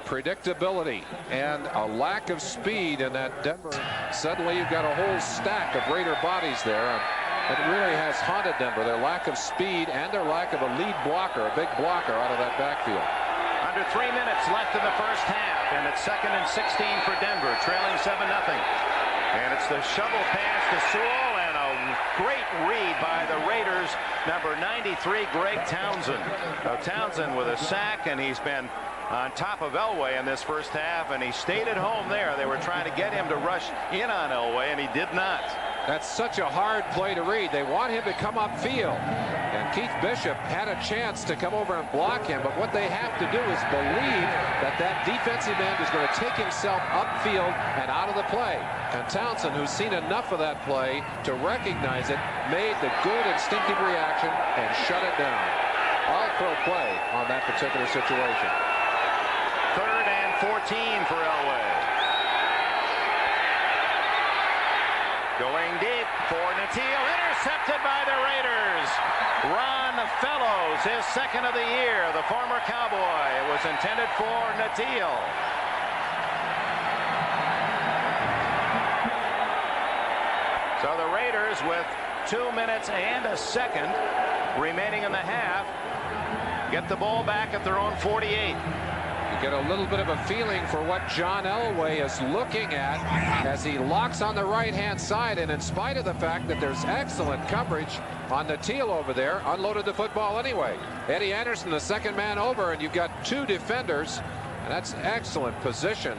Predictability and a lack of speed in that Denver. Suddenly you've got a whole stack of Raider bodies there. And it really has haunted Denver, their lack of speed and their lack of a lead blocker, a big blocker out of that backfield. Under 3 minutes left in the first half, and it's 2nd and 16 for Denver, trailing 7-0. And it's the shovel pass to Sewell, and a great read by the Raiders, number 93, Greg Townsend. Townsend with a sack, and he's been on top of Elway in this first half, and he stayed at home there. They were trying to get him to rush in on Elway, and he did not. That's such a hard play to read. They want him to come upfield. And Keith Bishop had a chance to come over and block him, but what they have to do is believe that that defensive end is going to take himself upfield and out of the play. And Townsend, who's seen enough of that play to recognize it, made the good instinctive reaction and shut it down. All-pro play on that particular situation. 3rd and 14 for Elway. Going deep for Natil, intercepted by the Raiders. Ron Fellows, his 2nd of the year, the former Cowboy. It was intended for Natil. So the Raiders, with 2 minutes and a second remaining in the half, get the ball back at their own 48. You get a little bit of a feeling for what John Elway is looking at as he locks on the right-hand side, and in spite of the fact that there's excellent coverage on Natil over there, unloaded the football anyway. Eddie Anderson, the 2nd man over, and you've got 2 defenders, and that's excellent position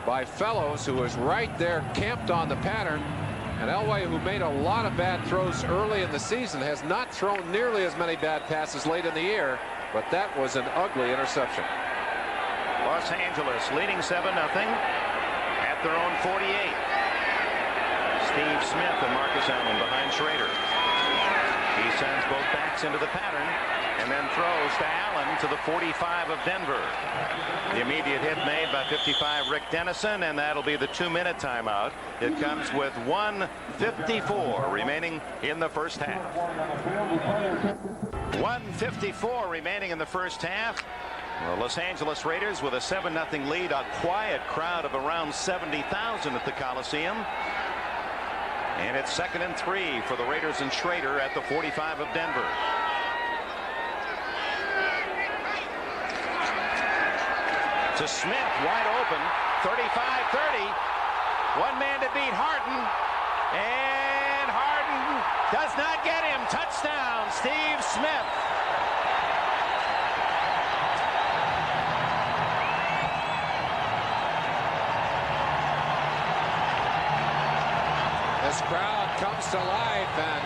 by Fellows, who is right there camped on the pattern. And Elway, who made a lot of bad throws early in the season, has not thrown nearly as many bad passes late in the year, but that was an ugly interception. Los Angeles leading 7-0 at their own 48. Steve Smith and Marcus Allen behind Schrader. He sends both backs into the pattern and then throws to Allen to the 45 of Denver. The immediate hit made by 55 Rick Dennison, and that'll be the 2-minute timeout. It comes with 1:54 remaining in the first half. 1:54 remaining in the first half. The Los Angeles Raiders with a 7-0 lead, a quiet crowd of around 70,000 at the Coliseum. And it's 2nd and 3 for the Raiders and Schrader at the 45 of Denver. To Smith, wide open, 35-30. One man to beat Harden. And Harden does not get him. Touchdown, Steve Smith. This crowd comes to life, and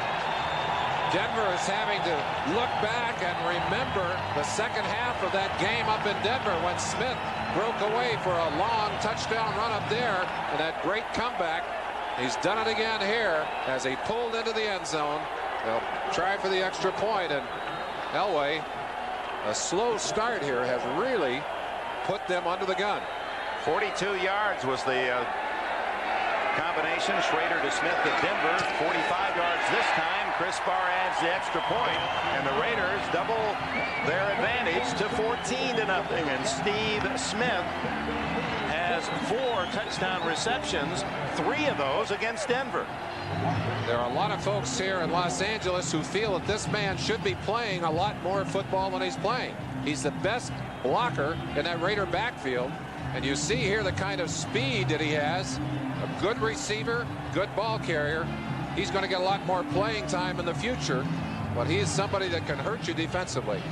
Denver is having to look back and remember the second half of that game up in Denver when Smith broke away for a long touchdown run up there, and that great comeback. He's done it again here as he pulled into the end zone. They'll try for the extra point, and Elway, a slow start here, has really put them under the gun. 42 yards was the combination. Schrader to Smith to Denver. 45 yards this time. Chris Barr adds the extra point, and the Raiders double their advantage to 14-0. And Steve Smith has 4 touchdown receptions, 3 of those against Denver. There are a lot of folks here in Los Angeles who feel that this man should be playing a lot more football than he's playing. He's the best blocker in that Raider backfield, and you see here the kind of speed that he has. A good receiver, good ball carrier. He's going to get a lot more playing time in the future, but he is somebody that can hurt you defensively.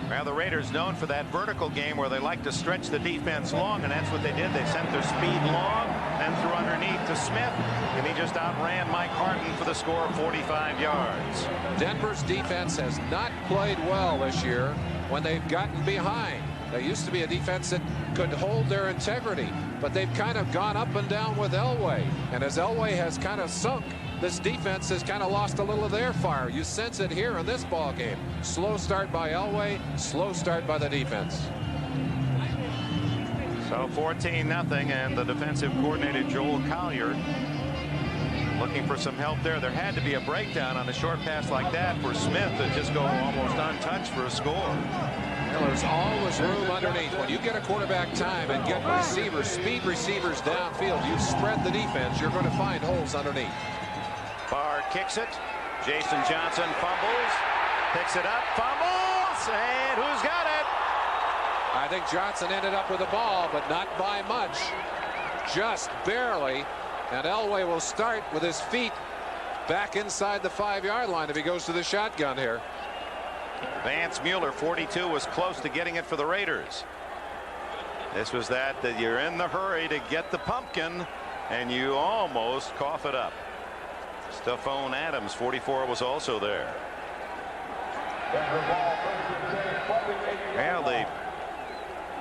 Well, the Raiders known for that vertical game where they like to stretch the defense long, and that's what they did. They sent their speed long and threw underneath to Smith, and he just outran Mike Harden for the score of 45 yards. Denver's defense has not played well this year when they've gotten behind. They used to be a defense that could hold their integrity, but they've kind of gone up and down with Elway. And as Elway has kind of sunk, this defense has kind of lost a little of their fire. You sense it here in this ball game. Slow start by Elway, slow start by the defense. So 14-0, and the defensive coordinator Joel Collier looking for some help there. There had to be a breakdown on a short pass like that for Smith to just go almost untouched for a score. Well, there's always room underneath. When you get a quarterback time and get receivers, speed receivers downfield, you spread the defense, you're going to find holes underneath. Barr kicks it. Jason Johnson fumbles, picks it up, fumbles, and who's got it? I think Johnson ended up with the ball, but not by much. Just barely. And Elway will start with his feet back inside the 5-yard line if he goes to the shotgun here. Vance Mueller, 42, was close to getting it for the Raiders. This was that you're in the hurry to get the pumpkin, and you almost cough it up. Stephon Adams, 44, was also there. Well, the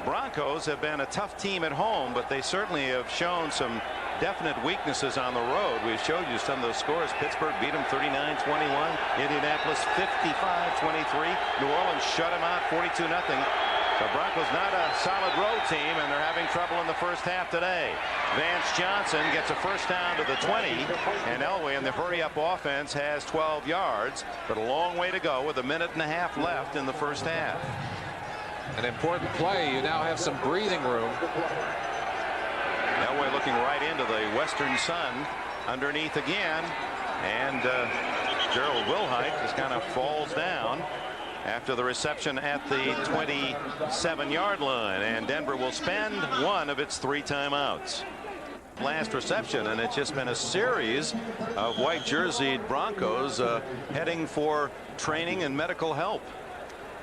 Broncos have been a tough team at home, but they certainly have shown some definite weaknesses on the road. We showed you some of those scores. Pittsburgh beat them 39-21. Indianapolis 55-23. New Orleans shut them out 42-0. The Broncos not a solid road team, and they're having trouble in the first half today. Vance Johnson gets a first down to the 20, and Elway in the hurry-up offense has 12 yards, but a long way to go with a minute and a half left in the first half. An important play. You now have some breathing room. Elway looking right into the western sun underneath again, and Gerald Wilhite just kind of falls down after the reception at the 27-yard line, and Denver will spend one of its 3 timeouts. Last reception, and it's just been a series of white jerseyed Broncos heading for training and medical help.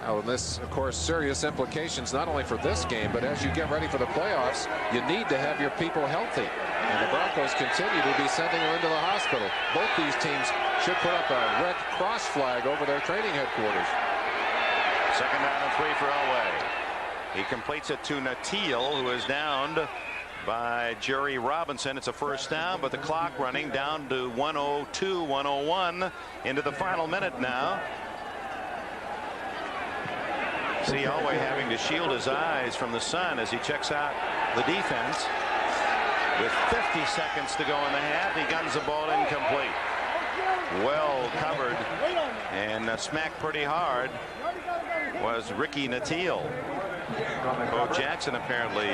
Oh, and this, of course, serious implications not only for this game, but as you get ready for the playoffs, you need to have your people healthy. And the Broncos continue to be sending them into the hospital. Both these teams should put up a Red Cross flag over their training headquarters. Second down and 3 for Elway. He completes it to Natil, who is downed by Jerry Robinson. It's a first down, but the clock running down to 102, 101 into the final minute now. See Elway having to shield his eyes from the sun as he checks out the defense. With 50 seconds to go in the half, he guns the ball incomplete. Well covered and smacked pretty hard was Ricky Natil. Bo Jackson apparently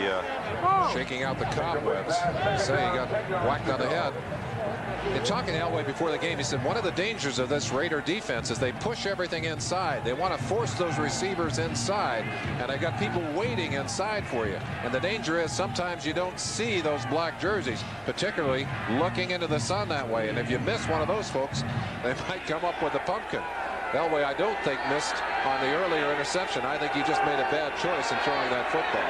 shaking out the cobwebs. Say he got whacked on the head. In talking to Elway before the game, he said one of the dangers of this Raider defense is they push everything inside. They want to force those receivers inside, and they got people waiting inside for you. And the danger is sometimes you don't see those black jerseys, particularly looking into the sun that way. And if you miss one of those folks, they might come up with a pumpkin. Elway, I don't think, missed on the earlier interception. I think he just made a bad choice in throwing that football.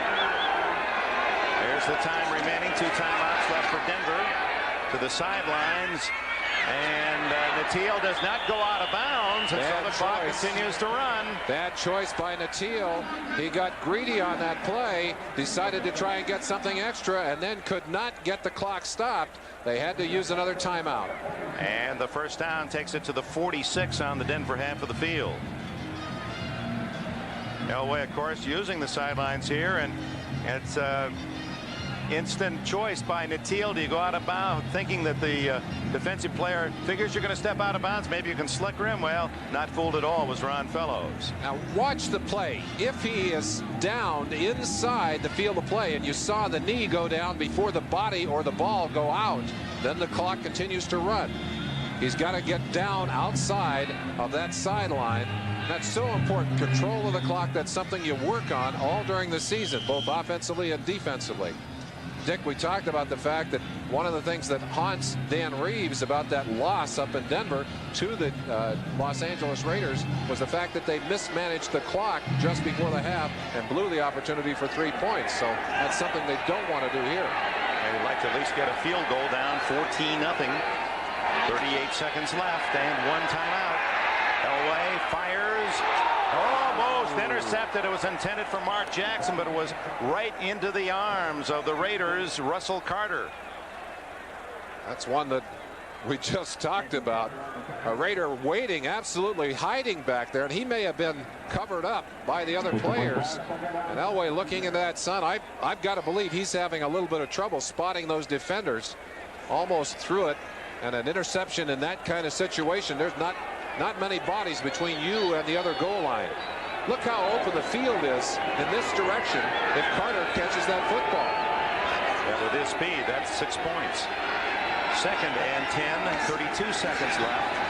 There's the time remaining. 2 timeouts left for Denver. To the sidelines, and Natil does not go out of bounds, and so the clock continues to run. Bad choice by Natil. He got greedy on that play, decided to try and get something extra, and then could not get the clock stopped. They had to use another timeout. And the first down takes it to the 46 on the Denver half of the field. Elway, of course, using the sidelines here, and it's instant choice by Natil. Do you go out of bounds thinking that the defensive player figures you're going to step out of bounds? Maybe you can slicker him. Well, not fooled at all was Ron Fellows. Now watch the play. If he is down inside the field of play and you saw the knee go down before the body or the ball go out, then the clock continues to run. He's got to get down outside of that sideline. That's so important. Control of the clock. That's something you work on all during the season, both offensively and defensively. Dick, we talked about the fact that one of the things that haunts Dan Reeves about that loss up in Denver to the Los Angeles Raiders was the fact that they mismanaged the clock just before the half and blew the opportunity for 3 points. So that's something they don't want to do here. They would like to at least get a field goal down 14-0. 38 seconds left and 1 timeout. Elway fires. Almost intercepted. It was intended for Mark Jackson, but it was right into the arms of the Raiders' Russell Carter. That's one that we just talked about. A Raider waiting, absolutely hiding back there, and he may have been covered up by the other players. And Elway looking into that sun, I've got to believe he's having a little bit of trouble spotting those defenders. Almost threw it And an interception in that kind of situation, there's not many bodies between you and the other goal line. Look how open the field is in this direction if Carter catches that football. Yeah, with his speed, that's 6 points. 2nd and 10, 32 seconds left.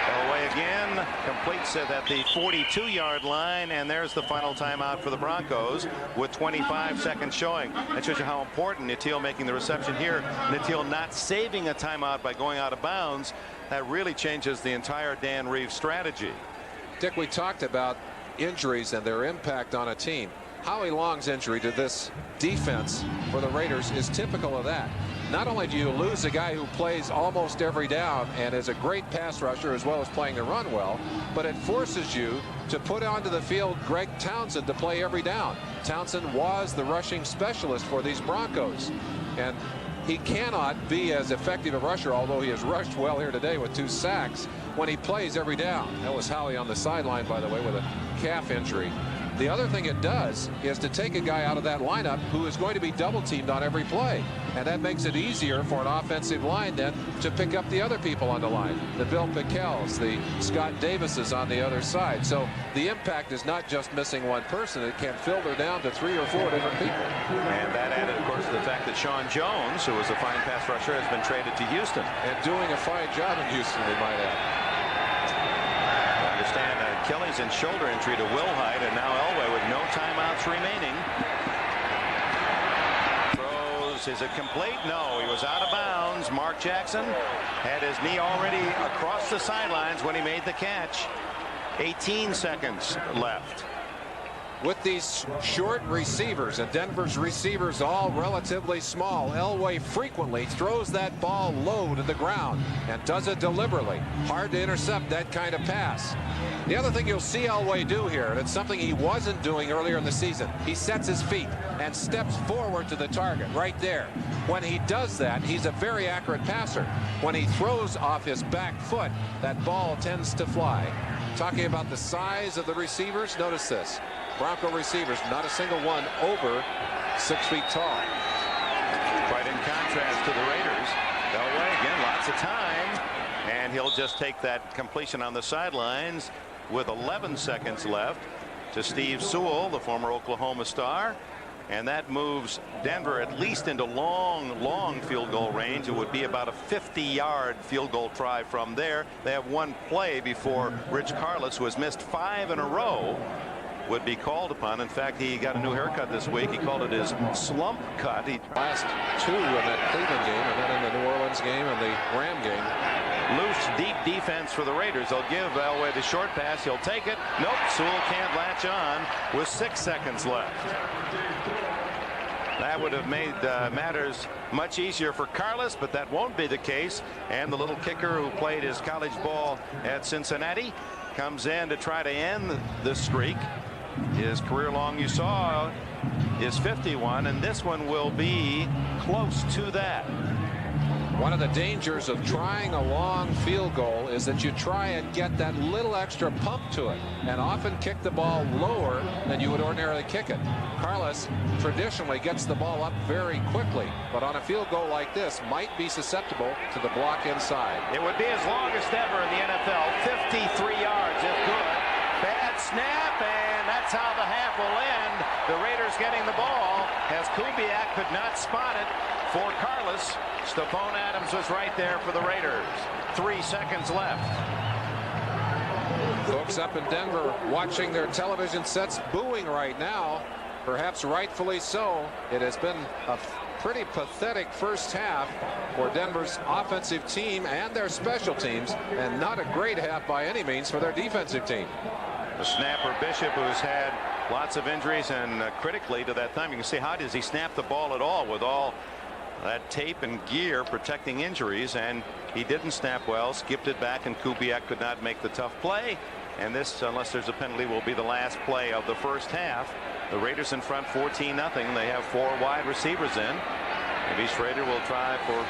Elway again completes it at the 42-yard line, and there's the final timeout for the Broncos with 25 seconds showing. That shows you how important Natil making the reception here. Natil not saving a timeout by going out of bounds. That really changes the entire Dan Reeves strategy. Dick, we talked about injuries and their impact on a team. Howie Long's injury to this defense for the Raiders is typical of that. Not only do you lose a guy who plays almost every down and is a great pass rusher as well as playing the run well, but it forces you to put onto the field Greg Townsend to play every down. Townsend was the rushing specialist for these Broncos, and he cannot be as effective a rusher, although he has rushed well here today with 2 sacks, when he plays every down. That was Howie on the sideline, by the way, with a calf injury. The other thing it does is to take a guy out of that lineup who is going to be double teamed on every play. And that makes it easier for an offensive line then to pick up the other people on the line. The Bill Pickels, the Scott Davises on the other side. So the impact is not just missing one person. It can filter down to 3 or 4 different people. And that added, of course, to the fact that Sean Jones, who was a fine pass rusher, has been traded to Houston. And doing a fine job in Houston, we might add. Understand Achilles and shoulder injury to Wilhite, and now Elway with no timeouts remaining. Throws, is it complete? No, he was out of bounds. Mark Jackson had his knee already across the sidelines when he made the catch. 18 seconds left. With these short receivers, and Denver's receivers all relatively small, Elway frequently throws that ball low to the ground and does it deliberately. Hard to intercept that kind of pass. The other thing you'll see Elway do here, and it's something he wasn't doing earlier in the season, he sets his feet and steps forward to the target right there. When he does that, he's a very accurate passer. When he throws off his back foot, that ball tends to fly. Talking about the size of the receivers, notice this. Bronco receivers, not a single one over 6 feet tall. Quite in contrast to the Raiders. Elway, again, lots of time. And he'll just take that completion on the sidelines with 11 seconds left to Steve Sewell, the former Oklahoma Star. And that moves Denver at least into long field goal range. It would be about a 50-yard field goal try from there. They have one play before Rich Carlos, who has missed 5 in a row, would be called upon. In fact, he got a new haircut this week. He called it his slump cut. Last 2 in that Cleveland game, and then in the New Orleans game and the Ram game. Loose, deep defense for the Raiders. They'll give Elway the short pass. He'll take it. Nope, Sewell can't latch on with 6 seconds left. That would have made matters much easier for Carlos, but that won't be the case. And the little kicker who played his college ball at Cincinnati comes in to try to end the streak. His career long, you saw, is 51, and this one will be close to that. One of the dangers of trying a long field goal is that you try and get that little extra pump to it and often kick the ball lower than you would ordinarily kick it. Carlos traditionally gets the ball up very quickly, but on a field goal like this might be susceptible to the block inside. It would be his longest ever in the NFL, 53 yards if good. Bad snap, and that's how the half will end. The Raiders getting the ball as Kubiak could not spot it for Carlos. Stephon Adams was right there for the Raiders. 3 seconds left. Folks up in Denver watching their television sets booing right now, perhaps rightfully so. It has been a pretty pathetic first half for Denver's offensive team and their special teams, and not a great half by any means for their defensive team. The snapper Bishop, who's had lots of injuries, and critically to that time, you can see how does he snap the ball at all with all that tape and gear protecting injuries, and he didn't snap well, skipped it back, and Kubiak could not make the tough play. And this, unless there's a penalty, will be the last play of the first half. The Raiders in front 14-0. They have 4 wide receivers in. Maybe Schrader will try for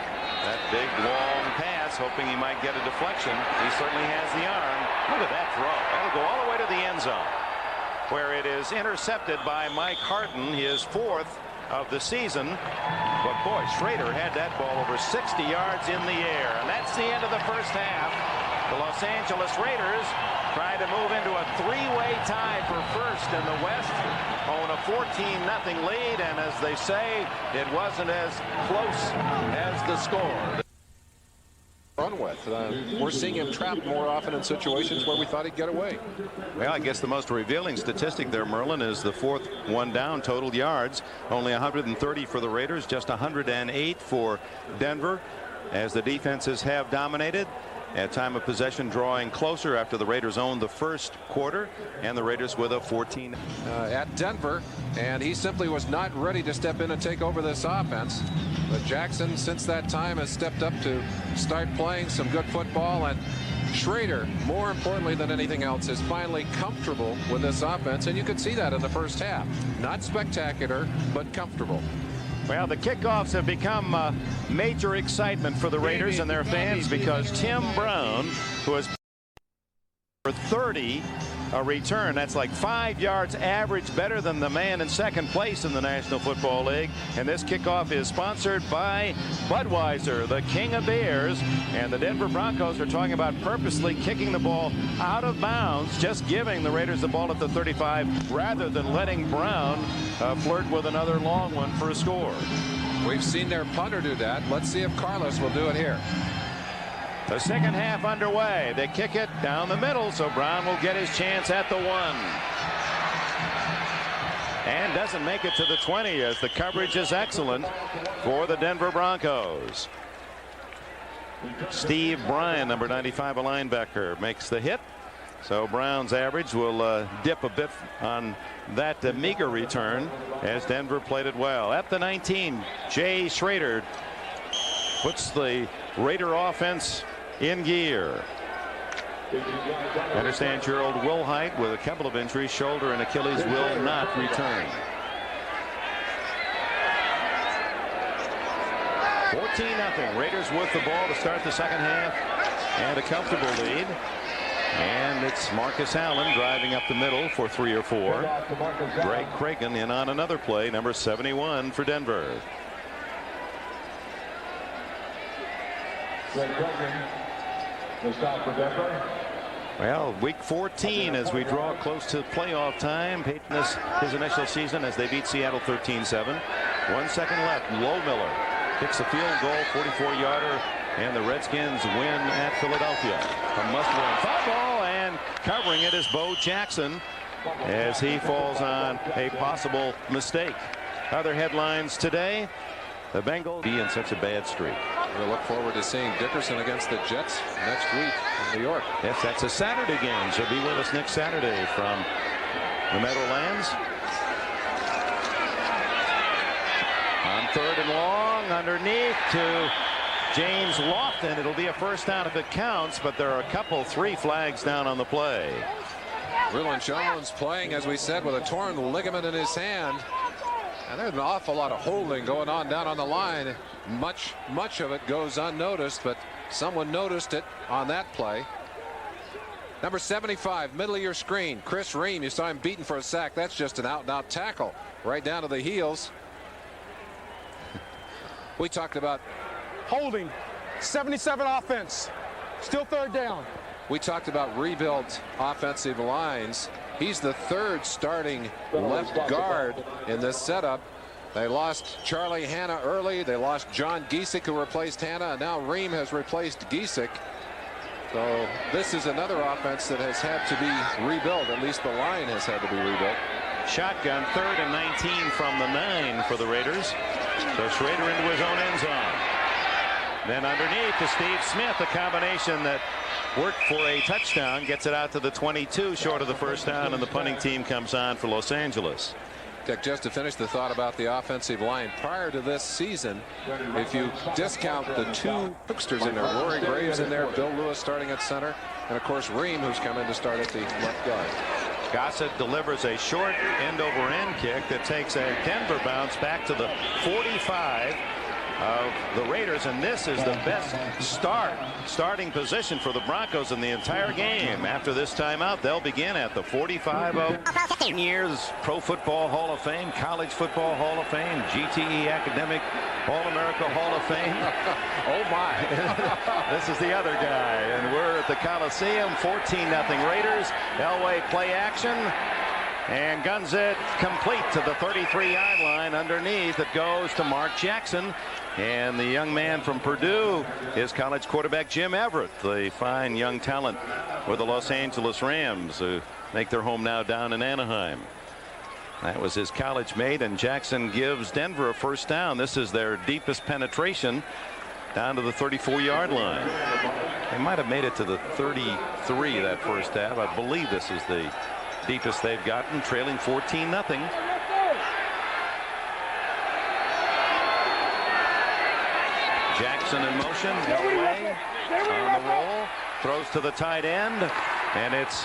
that big long pass, hoping he might get a deflection. He certainly has the arm. Look at that throw. That'll go all the way to the end zone, where it is intercepted by Mike Harton, his 4th of the season. But boy, Schrader had that ball over 60 yards in the air. And that's the end of the first half. The Los Angeles Raiders trying to move into a three-way tie for first in the West, own a 14-0 lead, and as they say, it wasn't as close as the score. Run with. We're seeing him trapped more often in situations where we thought he'd get away. Well, I guess the most revealing statistic there, Merlin, is the fourth one down total yards. Only 130 for the Raiders, just 108 for Denver, as the defenses have dominated. At time of possession drawing closer after the Raiders owned the first quarter, and the Raiders with a 14 at Denver, and he simply was not ready to step in and take over this offense. But Jackson since that time has stepped up to start playing some good football, and Schrader, more importantly than anything else, is finally comfortable with this offense, and you could see that in the first half. Not spectacular, but comfortable. Well, the kickoffs have become major excitement for the Raiders and their fans, because Tim Brown, who has for 30 a return, that's like 5 yards average better than the man in second place in the National Football League. And this kickoff is sponsored by Budweiser, the king of beers. And the Denver Broncos are talking about purposely kicking the ball out of bounds, just giving the Raiders the ball at the 35 rather than letting Brown flirt with another long one for a score. We've seen their punter do that. Let's see if Carlos will do it here. The second half underway. They kick it down the middle, so Brown will get his chance at the 1. And doesn't make it to the 20, as the coverage is excellent for the Denver Broncos. Steve Bryan, number 95, a linebacker, makes the hit. So Brown's average will dip a bit on that meager return, as Denver played it well. At the 19, Jay Schrader puts the Raider offense in gear. Understand Gerald Wilhite, with a couple of injuries, shoulder and Achilles, will not return. 14-0. Raiders with the ball to start the second half, and a comfortable lead. And it's Marcus Allen driving up the middle for 3 or 4. Greg Cragen in on another play, number 71 for Denver. Well, week 14 as we draw close to playoff time. Peyton his initial season as they beat Seattle 13-7. 1 second left. Miller kicks a field goal, 44-yarder, and the Redskins win at Philadelphia. A must-win foul ball, and covering it is Bo Jackson as he falls on a possible mistake. Other headlines today: the Bengals be in such a bad streak. We'll look forward to seeing Dickerson against the Jets next week in New York. Yes, that's a Saturday game, so be with us next Saturday from the Meadowlands. On 3rd and long, underneath to James Lofton. It'll be a first down if it counts, but there are a couple, 3 flags down on the play. Rylan Jones playing, as we said, with a torn ligament in his hand. And there's an awful lot of holding going on down on the line. Much of it goes unnoticed, but someone noticed it on that play. Number 75, middle of your screen, Chris Ream. You saw him beaten for a sack. That's just an out-and-out tackle right down to the heels. We talked about Holding. 77 offense. Still 3rd down. We talked about rebuilt offensive lines. He's the 3rd starting left guard in this setup. They lost Charlie Hanna early. They lost John Giesick, who replaced Hanna, and now Ream has replaced Giesick. So this is another offense that has had to be rebuilt. At least the line has had to be rebuilt. Shotgun, 3rd and 19 from the 9 for the Raiders. So Schrader into his own end zone. Then underneath to Steve Smith, a combination that worked for a touchdown, gets it out to the 22, short of the first down, and the punting team comes on for Los Angeles. Dick, just to finish the thought about the offensive line, prior to this season, if you discount the 2 hooksters in there, Rory Graves in there, Bill Lewis starting at center, and of course Ream, who's come in to start at the left guard. Gossett delivers a short end-over-end kick that takes a Denver bounce back to the 45. of the Raiders, and this is the best starting position for the Broncos in the entire game. After this timeout, they'll begin at the 45 of years Pro Football Hall of Fame, College Football Hall of Fame, GTE Academic All-America Hall of Fame. Oh my. This is the other guy, and we're at the Coliseum. 14-0 Raiders. Elway play action and guns it complete to the 33-yard line underneath. It goes to Mark Jackson, and the young man from Purdue is college quarterback Jim Everett, the fine young talent with the Los Angeles Rams, who make their home now down in Anaheim. That was his college mate, and Jackson gives Denver a first down. This is their deepest penetration down to the 34-yard line. They might have made it to the 33 that first half. I believe this is the deepest they've gotten, trailing 14-0. Jackson in motion. Elway on the roll. Throws to the tight end. And it's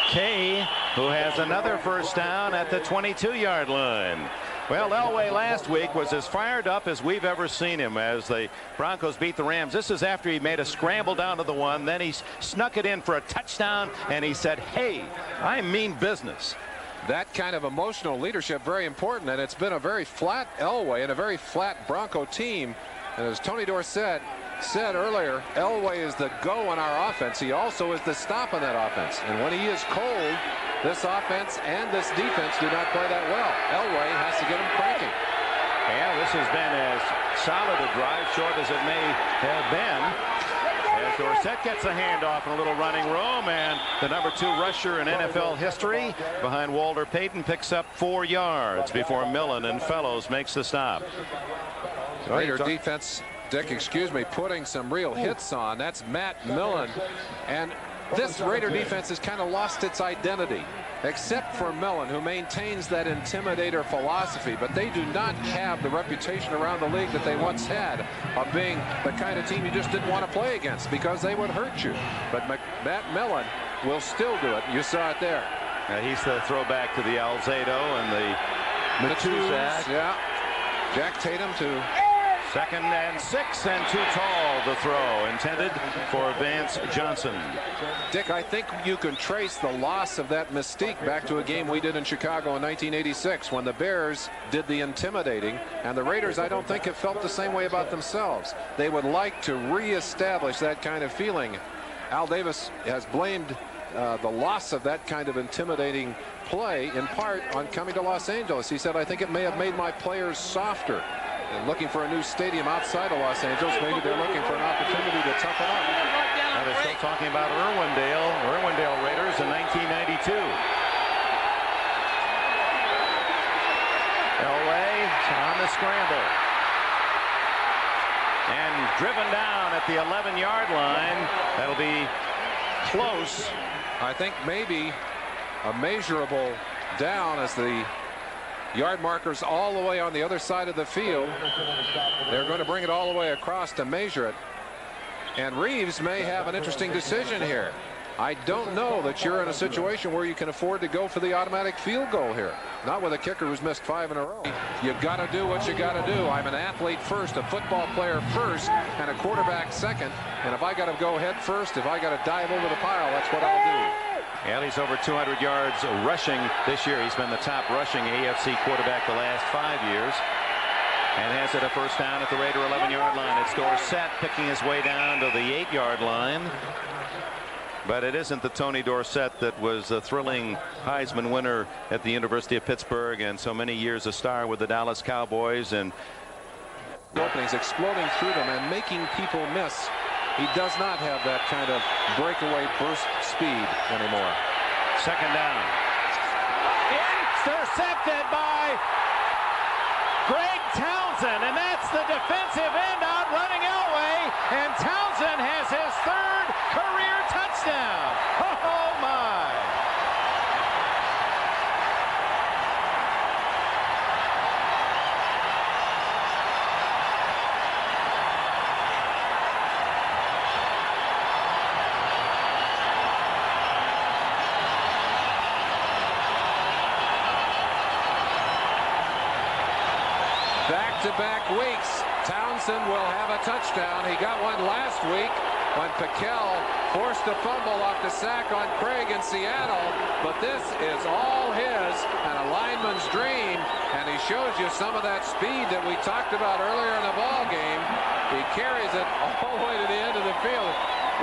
Kay who has another first down at the 22-yard line. Well, Elway last week was as fired up as we've ever seen him as the Broncos beat the Rams. This is after he made a scramble down to the one. Then he snuck it in for a touchdown, and he said, hey, I mean business. That kind of emotional leadership, very important, and it's been a very flat Elway and a very flat Bronco team. And as Tony Dorsett said earlier, Elway is the go on our offense. He also is the stop on that offense. And when he is cold, this offense and this defense do not play that well. Elway has to get him cranking. Yeah, this has been as solid a drive, short as it may have been, as Dorsett gets a handoff in a little running room, and the number 2 rusher in NFL history behind Walter Payton picks up 4 yards before Millen and Fellows makes the stop. Raider defense, Dick, excuse me, putting some real hits on. That's Matt Millen. And this Raider defense has kind of lost its identity, except for Millen, who maintains that intimidator philosophy. But they do not have the reputation around the league that they once had of being the kind of team you just didn't want to play against because they would hurt you. But Matt Millen will still do it. You saw it there. He's the throwback to the Alzado and the Matuzak. Yeah. Jack Tatum to 2nd and 6, and too tall the throw intended for Vance Johnson. Dick, I think you can trace the loss of that mystique back to a game we did in Chicago in 1986 when the Bears did the intimidating, and the Raiders I don't think have felt the same way about themselves. They would like to reestablish that kind of feeling. Al Davis has blamed the loss of that kind of intimidating play in part on coming to Los Angeles. He said, I think it may have made my players softer. And looking for a new stadium outside of Los Angeles, maybe they're looking for an opportunity to toughen up. Now they're still talking about Irwindale Raiders in 1992. Elway on the scramble. And driven down at the 11-yard line. That'll be close. I think maybe a measurable down as the yard markers all the way on the other side of the field. They're going to bring it all the way across to measure it. And Reeves may have an interesting decision here. I don't know that you're in a situation where you can afford to go for the automatic field goal here. Not with a kicker who's missed 5 in a row. You got to do what you got to do. I'm an athlete first, a football player first, and a quarterback second. And if I got to go head first, if I got to dive over the pile, that's what I'll do. And he's over 200 yards rushing this year. He's been the top rushing AFC quarterback the last 5 years. And has it a first down at the Raider 11-yard line. It's Dorsett picking his way down to the 8-yard line. But it isn't the Tony Dorsett that was a thrilling Heisman winner at the University of Pittsburgh and so many years a star with the Dallas Cowboys. And openings exploding through them and making people miss. He does not have that kind of breakaway burst speed anymore. 2nd down. Intercepted by Greg Townsend, and that's the defensive end outrunning Elway, and Townsend has his 3rd career touchdown. Oh my. Back-to-back weeks, Townsend will have a touchdown. He got one last week when Piquel forced a fumble off the sack on Craig in Seattle. But this is all his and a lineman's dream. And he shows you some of that speed that we talked about earlier in the ball game. He carries it all the way to the end of the field.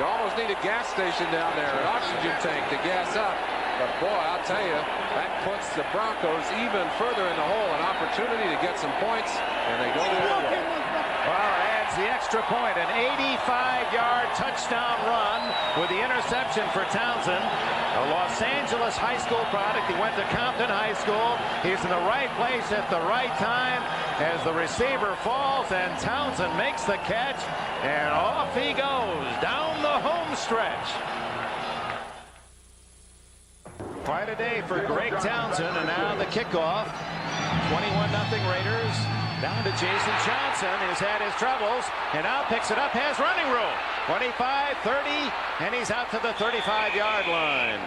You almost need a gas station down there, an oxygen tank to gas up. But boy, I'll tell you, that puts the Broncos even further in the hole. An opportunity to get some points, and they go the other way. Well, adds the extra point, an 85-yard touchdown run with the interception for Townsend. A Los Angeles high school product. He went to Compton High School. He's in the right place at the right time as the receiver falls, and Townsend makes the catch, and off he goes down the home stretch. Quite a day for Greg Townsend, and now the kickoff. 21-0 Raiders. Down to Jason Johnson, who's had his troubles, and now picks it up, has running room. 25, 30, and he's out to the 35-yard line.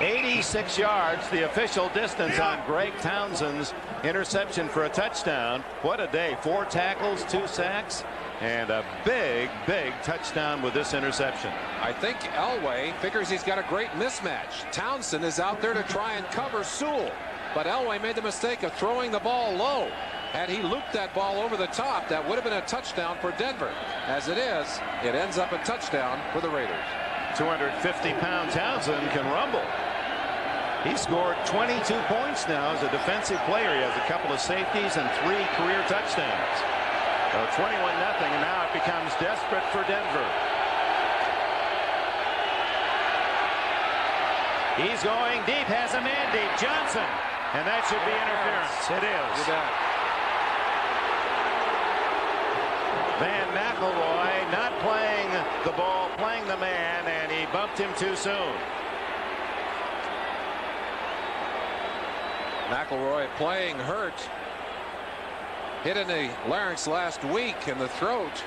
86 yards, the official distance on Greg Townsend's interception for a touchdown. What a day. 4 tackles, 2 sacks, and a big, big touchdown with this interception. I think Elway figures he's got a great mismatch. Townsend is out there to try and cover Sewell, but Elway made the mistake of throwing the ball low. Had he looped that ball over the top, that would have been a touchdown for Denver. As it is, it ends up a touchdown for the Raiders. 250-pound Townsend can rumble. He scored 22 points now as a defensive player. He has a couple of safeties and 3 career touchdowns. So 21-0, and now it becomes desperate for Denver. He's going deep, has a man deep. Johnson, and that should be interference. It is. You bet. Van McElroy not playing the ball, playing the man, and he bumped him too soon. McElroy playing hurt. Hit in the larynx last week in the throat.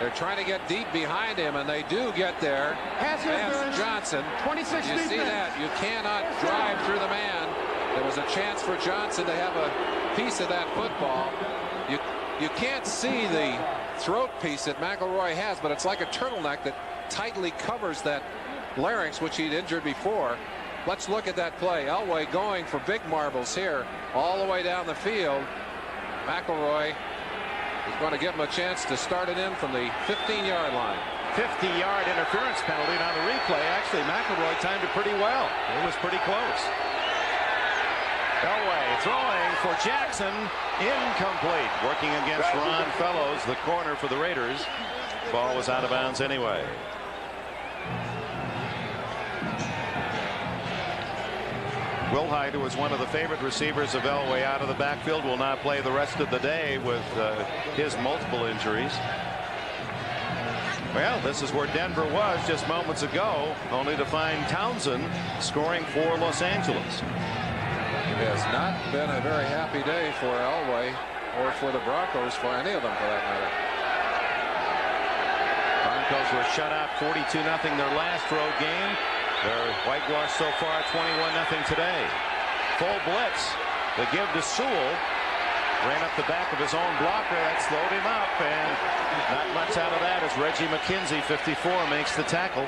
They're trying to get deep behind him, and they do get there. Vance Johnson. 26 you see that? You cannot drive through the man. There was a chance for Johnson to have a piece of that football. You can't see the throat piece that McElroy has, but it's like a turtleneck that tightly covers that larynx, which he'd injured before. Let's look at that play. Elway going for big marbles here all the way down the field. McElroy is going to give him a chance to start it in from the 15-yard line. 50-yard interference penalty on the replay. Actually, McElroy timed it pretty well. It was pretty close. Elway throwing for Jackson, incomplete. Working against Ron Fellows, the corner for the Raiders. Ball was out of bounds anyway. Wilhite, who was one of the favorite receivers of Elway out of the backfield, will not play the rest of the day with his multiple injuries. Well, this is where Denver was just moments ago, only to find Townsend scoring for Los Angeles. It has not been a very happy day for Elway or for the Broncos, for any of them for that matter. Broncos were shut out 42-0 their last road game. They're whitewashed so far 21-0 today. Full blitz. The give to Sewell. Ran up the back of his own blocker. That slowed him up, and not much out of that as Reggie McKenzie, 54, makes the tackle.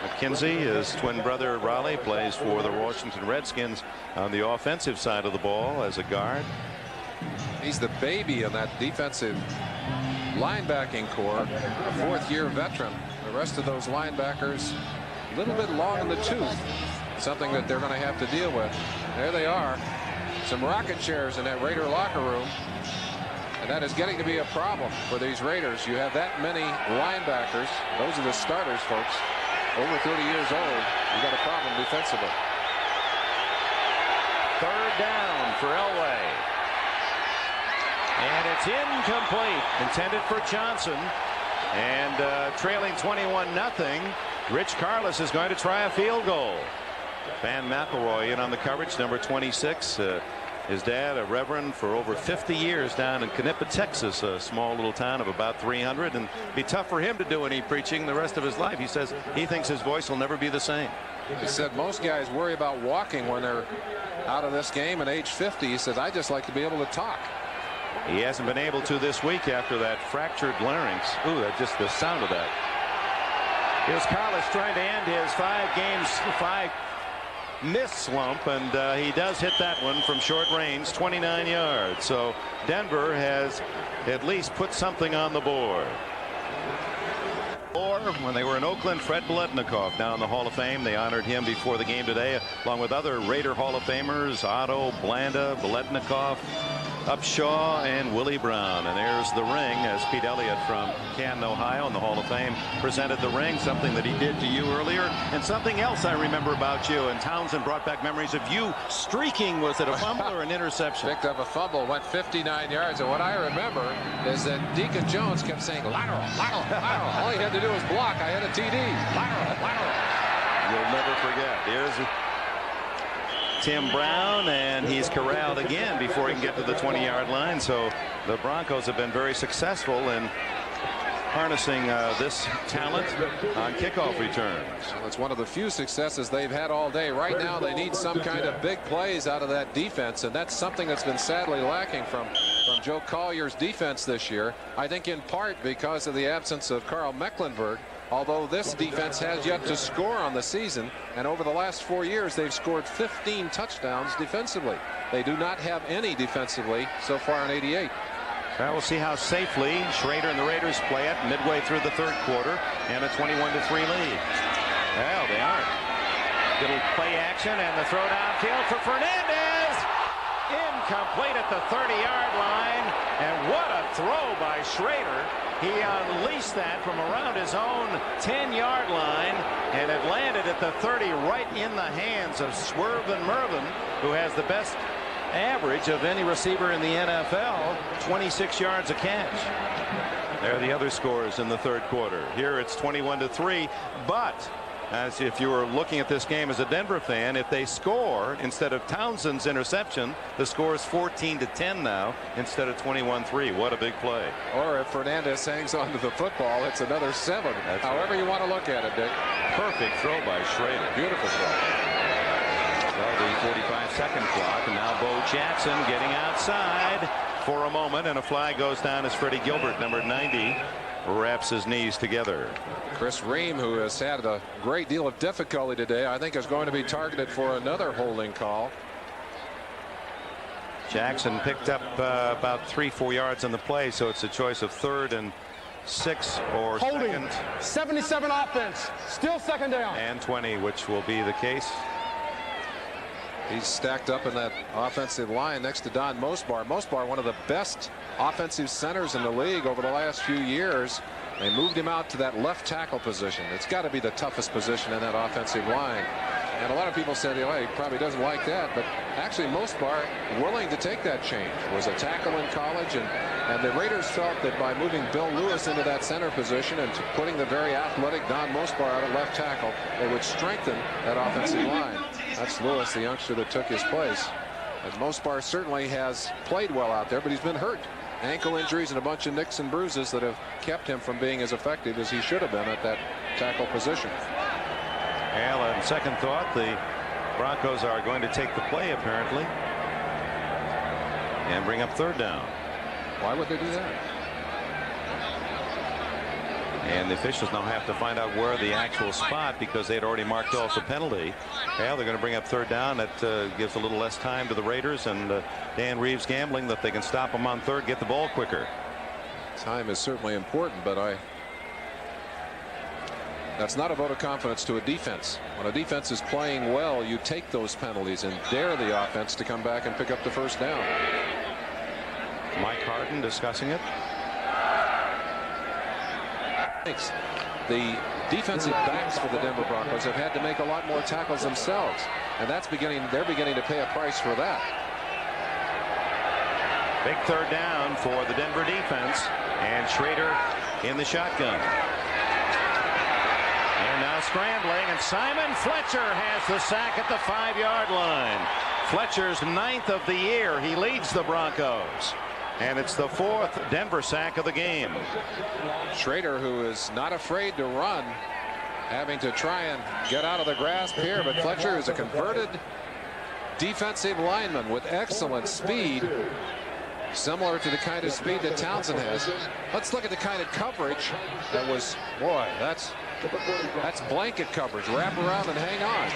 McKenzie, his twin brother Raleigh, plays for the Washington Redskins on the offensive side of the ball as a guard. He's the baby in that defensive linebacking core, a 4th-year veteran. The rest of those linebackers a little bit long in the tooth, something that they're going to have to deal with. There they are, some rocket chairs in that Raider locker room, and that is getting to be a problem for these Raiders. You have that many linebackers. Those are the starters, folks. Over 30 years old, you got a problem defensively. 3rd down for Elway. And it's incomplete. Intended for Johnson. And trailing 21-0. Rich Carlos is going to try a field goal. Van McElroy in on the coverage, number 26. His dad, a reverend for over 50 years down in Knippa, Texas, a small little town of about 300, and it'd be tough for him to do any preaching the rest of his life. He says he thinks his voice will never be the same. He said most guys worry about walking when they're out of this game at age 50. He says, I just like to be able to talk. He hasn't been able to this week after that fractured larynx. Ooh, that just the sound of that. Here's Carlos trying to end his 5 miss slump, and he does hit that one from short range, 29 yards. So Denver has at least put something on the board. Or when they were in Oakland, Fred Biletnikoff now in the Hall of Fame. They honored him before the game today, along with other Raider Hall of Famers, Otto, Blanda, Biletnikoff, Upshaw, and Willie Brown. And there's the ring as Pete Elliott from Canton, Ohio, in the Hall of Fame presented the ring, something that he did to you earlier, and something else I remember about you. And Townsend brought back memories of you streaking. Was it a fumble or an interception? Picked up a fumble, went 59 yards, and what I remember is that Deacon Jones kept saying lateral, lateral, lateral. All he had to do was block. I had a TD. Lateral, lateral. You'll never forget. Here's Tim Brown, and he's corralled again before he can get to the 20-yard line. So the Broncos have been very successful in harnessing this talent on kickoff returns. Well, it's one of the few successes they've had all day. Right now they need some kind of big plays out of that defense, and that's something that's been sadly lacking from Joe Collier's defense this year. I think in part because of the absence of Carl Mecklenburg, although this defense has yet to score on the season, and over the last 4 years they've scored 15 touchdowns defensively. They do not have any defensively so far in 88. Well, we'll see how safely Schrader and the Raiders play it midway through the third quarter, and a 21-3 lead. Well, they aren't. Little play action, and the throw downfield for Fernandez. Incomplete at the 30-yard line, and what a throw by Schrader. He unleashed that from around his own 10-yard line, and it landed at the 30 right in the hands of Swervin Mervin, who has the best average of any receiver in the NFL, 26 yards a catch. There are the other scores in the third quarter. Here it's 21-3, but as if you were looking at this game as a Denver fan, if they score instead of Townsend's interception, the score is 14-10 now instead of 21-3. What a big play. Or if Fernandez hangs on to the football, it's another 7. That's however you want to look at it, Dick. Perfect throw by Schrader. Beautiful throw. Well, the 45-second clock, and now Bo Jackson getting outside for a moment, and a flag goes down as Freddie Gilbert, number 90, wraps his knees together. Chris Ream, who has had a great deal of difficulty today, I think is going to be targeted for another holding call. Jackson picked up about 3-4 yards on the play, so it's a choice of 3rd and 6 or holding. second. 77 offense. Still second down. And 20, which will be the case. He's stacked up in that offensive line next to Don Mosbar. Mosbar, one of the best offensive centers in the league over the last few years. They moved him out to that left tackle position. It's got to be the toughest position in that offensive line. And a lot of people said, oh, he probably doesn't like that. But actually, Mosbar willing to take that change. Was a tackle in college. And the Raiders felt that by moving Bill Lewis into that center position and putting the very athletic Don Mosbar out at left tackle, they would strengthen that offensive line. That's Lewis, the youngster that took his place. And Mosbar certainly has played well out there, but he's been hurt. Ankle injuries and a bunch of nicks and bruises that have kept him from being as effective as he should have been at that tackle position. Well, on second thought, the Broncos are going to take the play, apparently, and bring up 3rd down. Why would they do that? And the officials now have to find out where the actual spot, because they had already marked off the penalty. Well, they're going to bring up 3rd down. That gives a little less time to the Raiders, and Dan Reeves gambling that they can stop them on 3rd, get the ball quicker. Time is certainly important, but that's not a vote of confidence to a defense. When a defense is playing well, you take those penalties and dare the offense to come back and pick up the 1st down. Mike Harden discussing it. The defensive backs for the Denver Broncos have had to make a lot more tackles themselves, and they're beginning to pay a price for that. Big 3rd down for the Denver defense, and Schrader in the shotgun. And now scrambling, and Simon Fletcher has the sack at the 5-yard line. Fletcher's 9th of the year. He leads the Broncos. And it's the 4th Denver sack of the game. Schrader, who is not afraid to run, having to try and get out of the grasp here, but Fletcher is a converted defensive lineman with excellent speed, similar to the kind of speed that Townsend has. Let's look at the kind of coverage that was, boy, that's blanket coverage. Wrap around and hang on.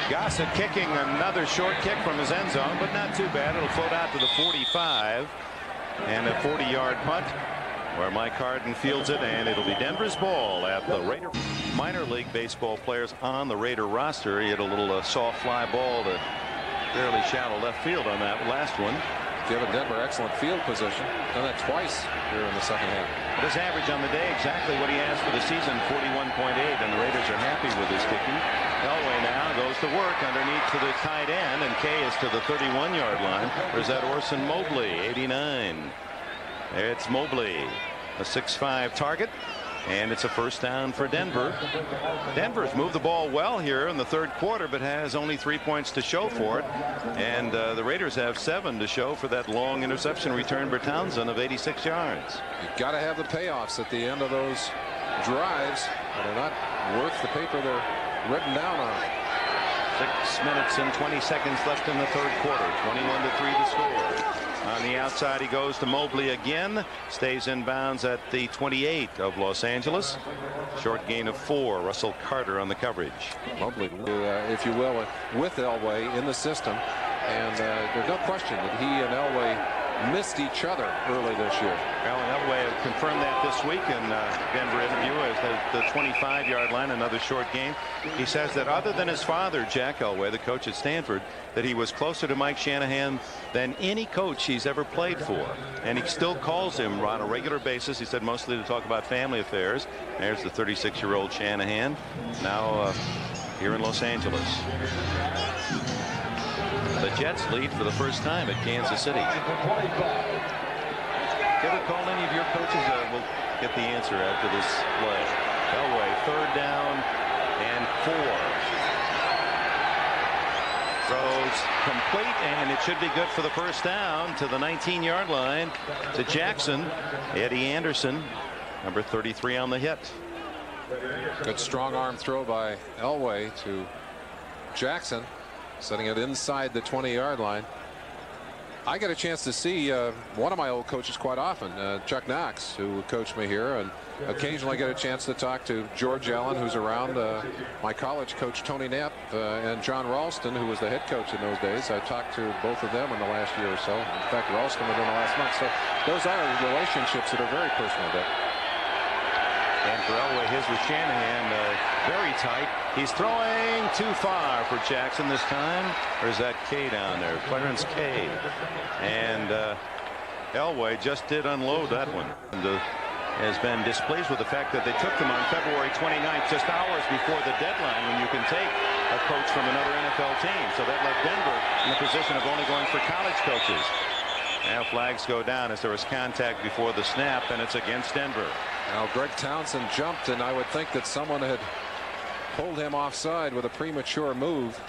Gossett kicking another short kick from his end zone, but not too bad. It'll float out to the 45 and a 40-yard punt where Mike Harden fields it, and it'll be Denver's ball at the Raider. Minor league baseball players on the Raider roster. He had a little soft fly ball to fairly shallow left field on that last one. Given Denver excellent field position. Done that twice here in the second half. But his average on the day exactly what he has for the season, 41.8, and the Raiders are happy with his kicking. Elway now goes to work underneath to the tight end, and Kay is to the 31-yard line. Or is that Orson Mobley, 89? It's Mobley, a 6'5" target. And it's a first down for Denver. Denver's moved the ball well here in the third quarter, but has only 3 points to show for it. And the Raiders have 7 to show for that long interception return by Townsend of 86 yards. You've got to have the payoffs at the end of those drives. They're not worth the paper they're written down on. 6 minutes and 20 seconds left in the third quarter. 21-3 the score. On the outside he goes to Mobley again. Stays in bounds at the 28 of Los Angeles. Short gain of 4. Russell Carter on the coverage. Mobley, if you will, with Elway in the system. And there's no question that he and Elway missed each other early this year. Well, Elway confirmed that this week in Denver interview as the 25-yard line, another short game. He says that other than his father, Jack Elway, the coach at Stanford, that he was closer to Mike Shanahan than any coach he's ever played for. And he still calls him on a regular basis. He said mostly to talk about family affairs. There's the 36-year-old Shanahan, now here in Los Angeles. The Jets lead for the first time at Kansas City. Ever called any of your coaches? We'll get the answer after this play. Elway, third down and 4. Throws complete, and it should be good for the first down to the 19-yard line to Jackson. Eddie Anderson, number 33 on the hit. Good strong arm throw by Elway to Jackson, setting it inside the 20-yard line. I get a chance to see one of my old coaches quite often, Chuck Knox, who coached me here, and occasionally get a chance to talk to George Allen, who's around, my college coach Tony Knapp, and John Ralston, who was the head coach in those days. I talked to both of them in the last year or so. In fact, Ralston within the last month. So those are relationships that are very personal. And for Elway, his with Shanahan, very tight. He's throwing too far for Jackson this time. Or is that Kay down there? Clarence Kay. And Elway just did unload that one. And has been displeased with the fact that they took them on February 29th, just hours before the deadline when you can take a coach from another NFL team. So that left Denver in the position of only going for college coaches. Now flags go down as there was contact before the snap, and it's against Denver. Now Greg Townsend jumped, and I would think that someone had pulled him offside with a premature move.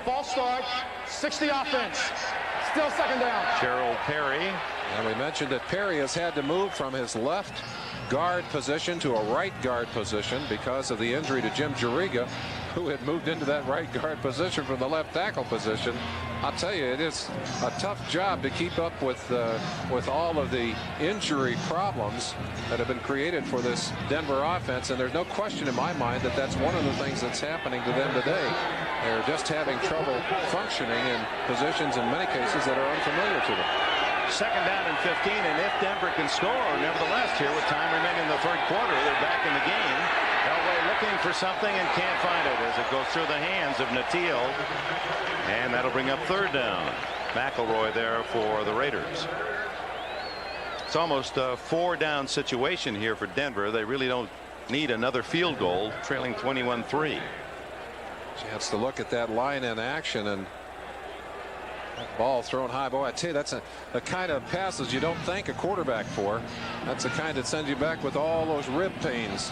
False start, 60 offense. Still second down. Gerald Perry. And we mentioned that Perry has had to move from his left guard position to a right guard position because of the injury to Jim Juriga, who had moved into that right guard position from the left tackle position. I'll tell you, it is a tough job to keep up with all of the injury problems that have been created for this Denver offense. And there's no question in my mind that that's one of the things that's happening to them today. They're just having trouble functioning in positions in many cases that are unfamiliar to them. Second down and 15, and if Denver can score, nevertheless, here with time remaining in the third quarter, they're back in the game. Elway looking for something and can't find it as it goes through the hands of Natil, and that'll bring up third down. McElroy there for the Raiders. It's almost a 4-down situation here for Denver. They really don't need another field goal, trailing 21-3. Chance to look at that line in action, and that ball thrown high. Boy, I tell you, that's the kind of passes you don't thank a quarterback for. That's the kind that sends you back with all those rib pains.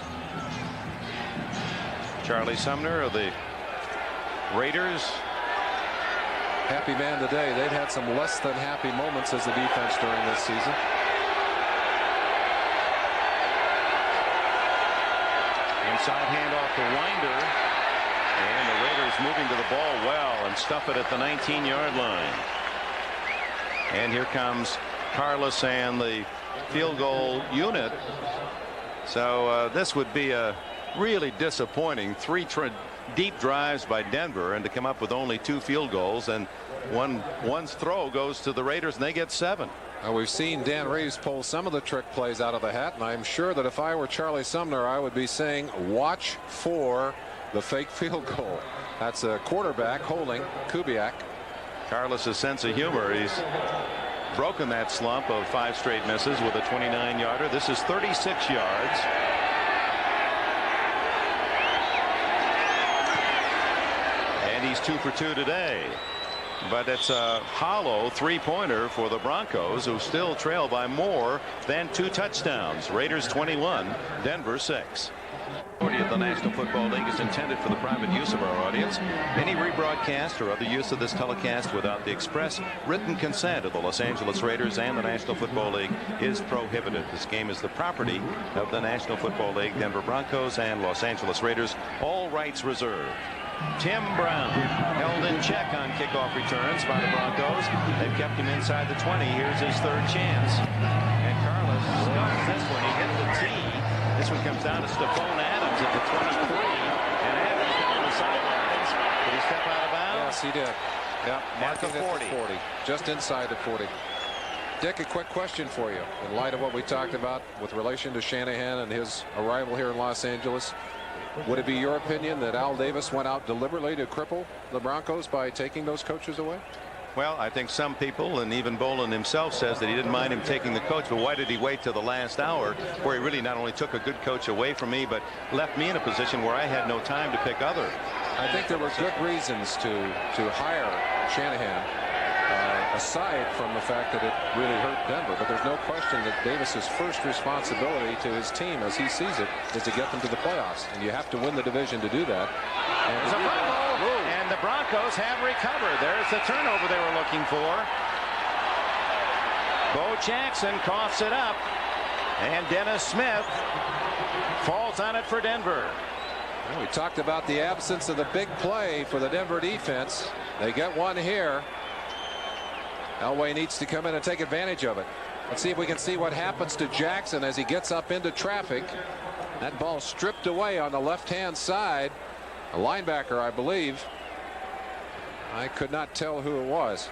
Charlie Sumner of the Raiders. Happy man today. They've had some less than happy moments as a defense during this season. Inside handoff to Winder. And the Raiders moving to the ball well and stuff it at the 19-yard line. And here comes Carlos and the field goal unit. So this would be a really disappointing three deep drives by Denver, and to come up with only 2 field goals, and one's throw goes to the Raiders and they get 7. Well, we've seen Dan Reeves pull some of the trick plays out of the hat, and I'm sure that if I were Charlie Sumner, I would be saying watch for the fake field goal. That's a quarterback holding Kubiak. Carlos's sense of humor. He's broken that slump of 5 straight misses with a 29-yarder. This is 36 yards. And he's 2 for 2 today. But it's a hollow 3-pointer for the Broncos, who still trail by more than 2 touchdowns. Raiders 21, Denver 6. Of the National Football League is intended for the private use of our audience. Any rebroadcast or other use of this telecast without the express written consent of the Los Angeles Raiders and the National Football League is prohibited. This game is the property of the National Football League, Denver Broncos, and Los Angeles Raiders. All rights reserved. Tim Brown held in check on kickoff returns by the Broncos. They've kept him inside the 20. Here's his 3rd chance. And Carlos scuffs this one. He hit the tee. This one comes down to Stephon Adams at the 23. And Adams down the sidelines. Did he step out of bounds? Yes, he did. Yep, At the 40. 40. Just inside the 40. Dick, a quick question for you. In light of what we talked about with relation to Shanahan and his arrival here in Los Angeles, would it be your opinion that Al Davis went out deliberately to cripple the Broncos by taking those coaches away? Well, I think some people, and even Bolin himself, says that he didn't mind him taking the coach, but why did he wait till the last hour, where he really not only took a good coach away from me, but left me in a position where I had no time to pick other. I think there were good reasons to hire Shanahan, aside from the fact that it really hurt Denver. But there's no question that Davis's first responsibility to his team, as he sees it, is to get them to the playoffs, and you have to win the division to do that. There's a fumble, and the Broncos have recovered. There's the turnover they were looking for. Bo Jackson coughs it up, and Dennis Smith falls on it for Denver. Well, we talked about the absence of the big play for the Denver defense. They get one here. Elway needs to come in and take advantage of it. Let's see if we can see what happens to Jackson as he gets up into traffic. That ball stripped away on the left-hand side. A linebacker, I believe. I could not tell who it was.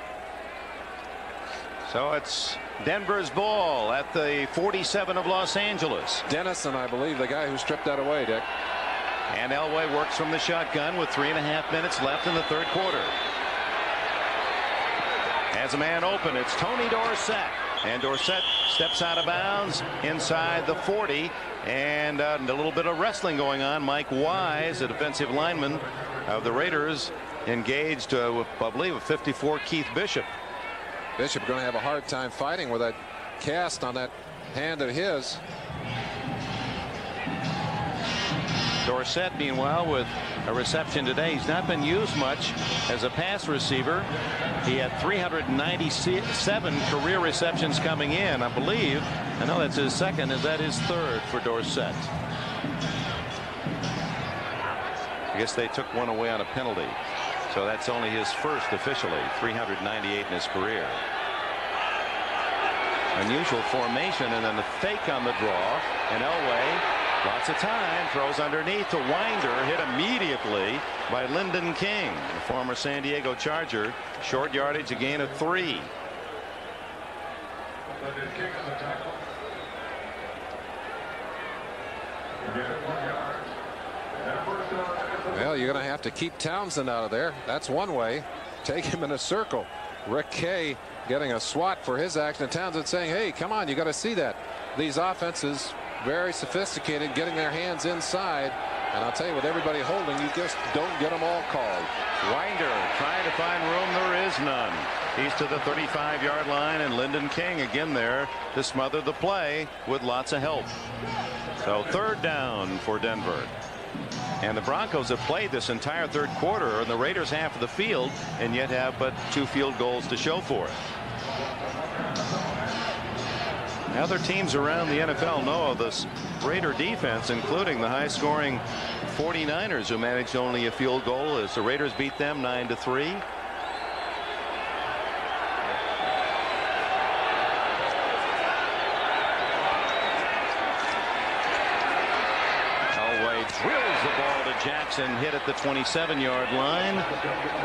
So it's Denver's ball at the 47 of Los Angeles. Dennison, I believe, the guy who stripped that away, Dick. And Elway works from the shotgun with 3.5 minutes left in the 3rd quarter. As a man open, it's Tony Dorsett. And Dorsett steps out of bounds inside the 40. And a little bit of wrestling going on. Mike Wise, a defensive lineman of the Raiders, engaged with, I believe, a 54 Keith Bishop. Bishop going to have a hard time fighting with that cast on that hand of his. Dorsett, meanwhile, with a reception today. He's not been used much as a pass receiver. He had 397 career receptions coming in, I believe. I know that's his 2nd. Is that his 3rd for Dorsett? I guess they took one away on a penalty. So that's only his 1st officially. 398 in his career. Unusual formation, and then the fake on the draw. And Elway, lots of time, throws underneath to Winder, hit immediately by Lyndon King, the former San Diego Charger. Short yardage, a gain of 3. Well, you're going to have to keep Townsend out of there. That's one way. Take him in a circle. Rick Kay getting a swat for his action, and Townsend saying, hey, come on, you got to see that. These offenses, very sophisticated, getting their hands inside. And I'll tell you, with everybody holding, you just don't get them all called. Winder trying to find room. There is none. He's to the 35-yard line, and Lyndon King again there to smother the play with lots of help. So 3rd down for Denver. And the Broncos have played this entire third quarter on the Raiders half of the field and yet have but 2 field goals to show for it. Other teams around the NFL know of this Raider defense, including the high-scoring 49ers, who managed only a field goal as the Raiders beat them 9-3. Drills the ball to Jackson, hit at the 27-yard line.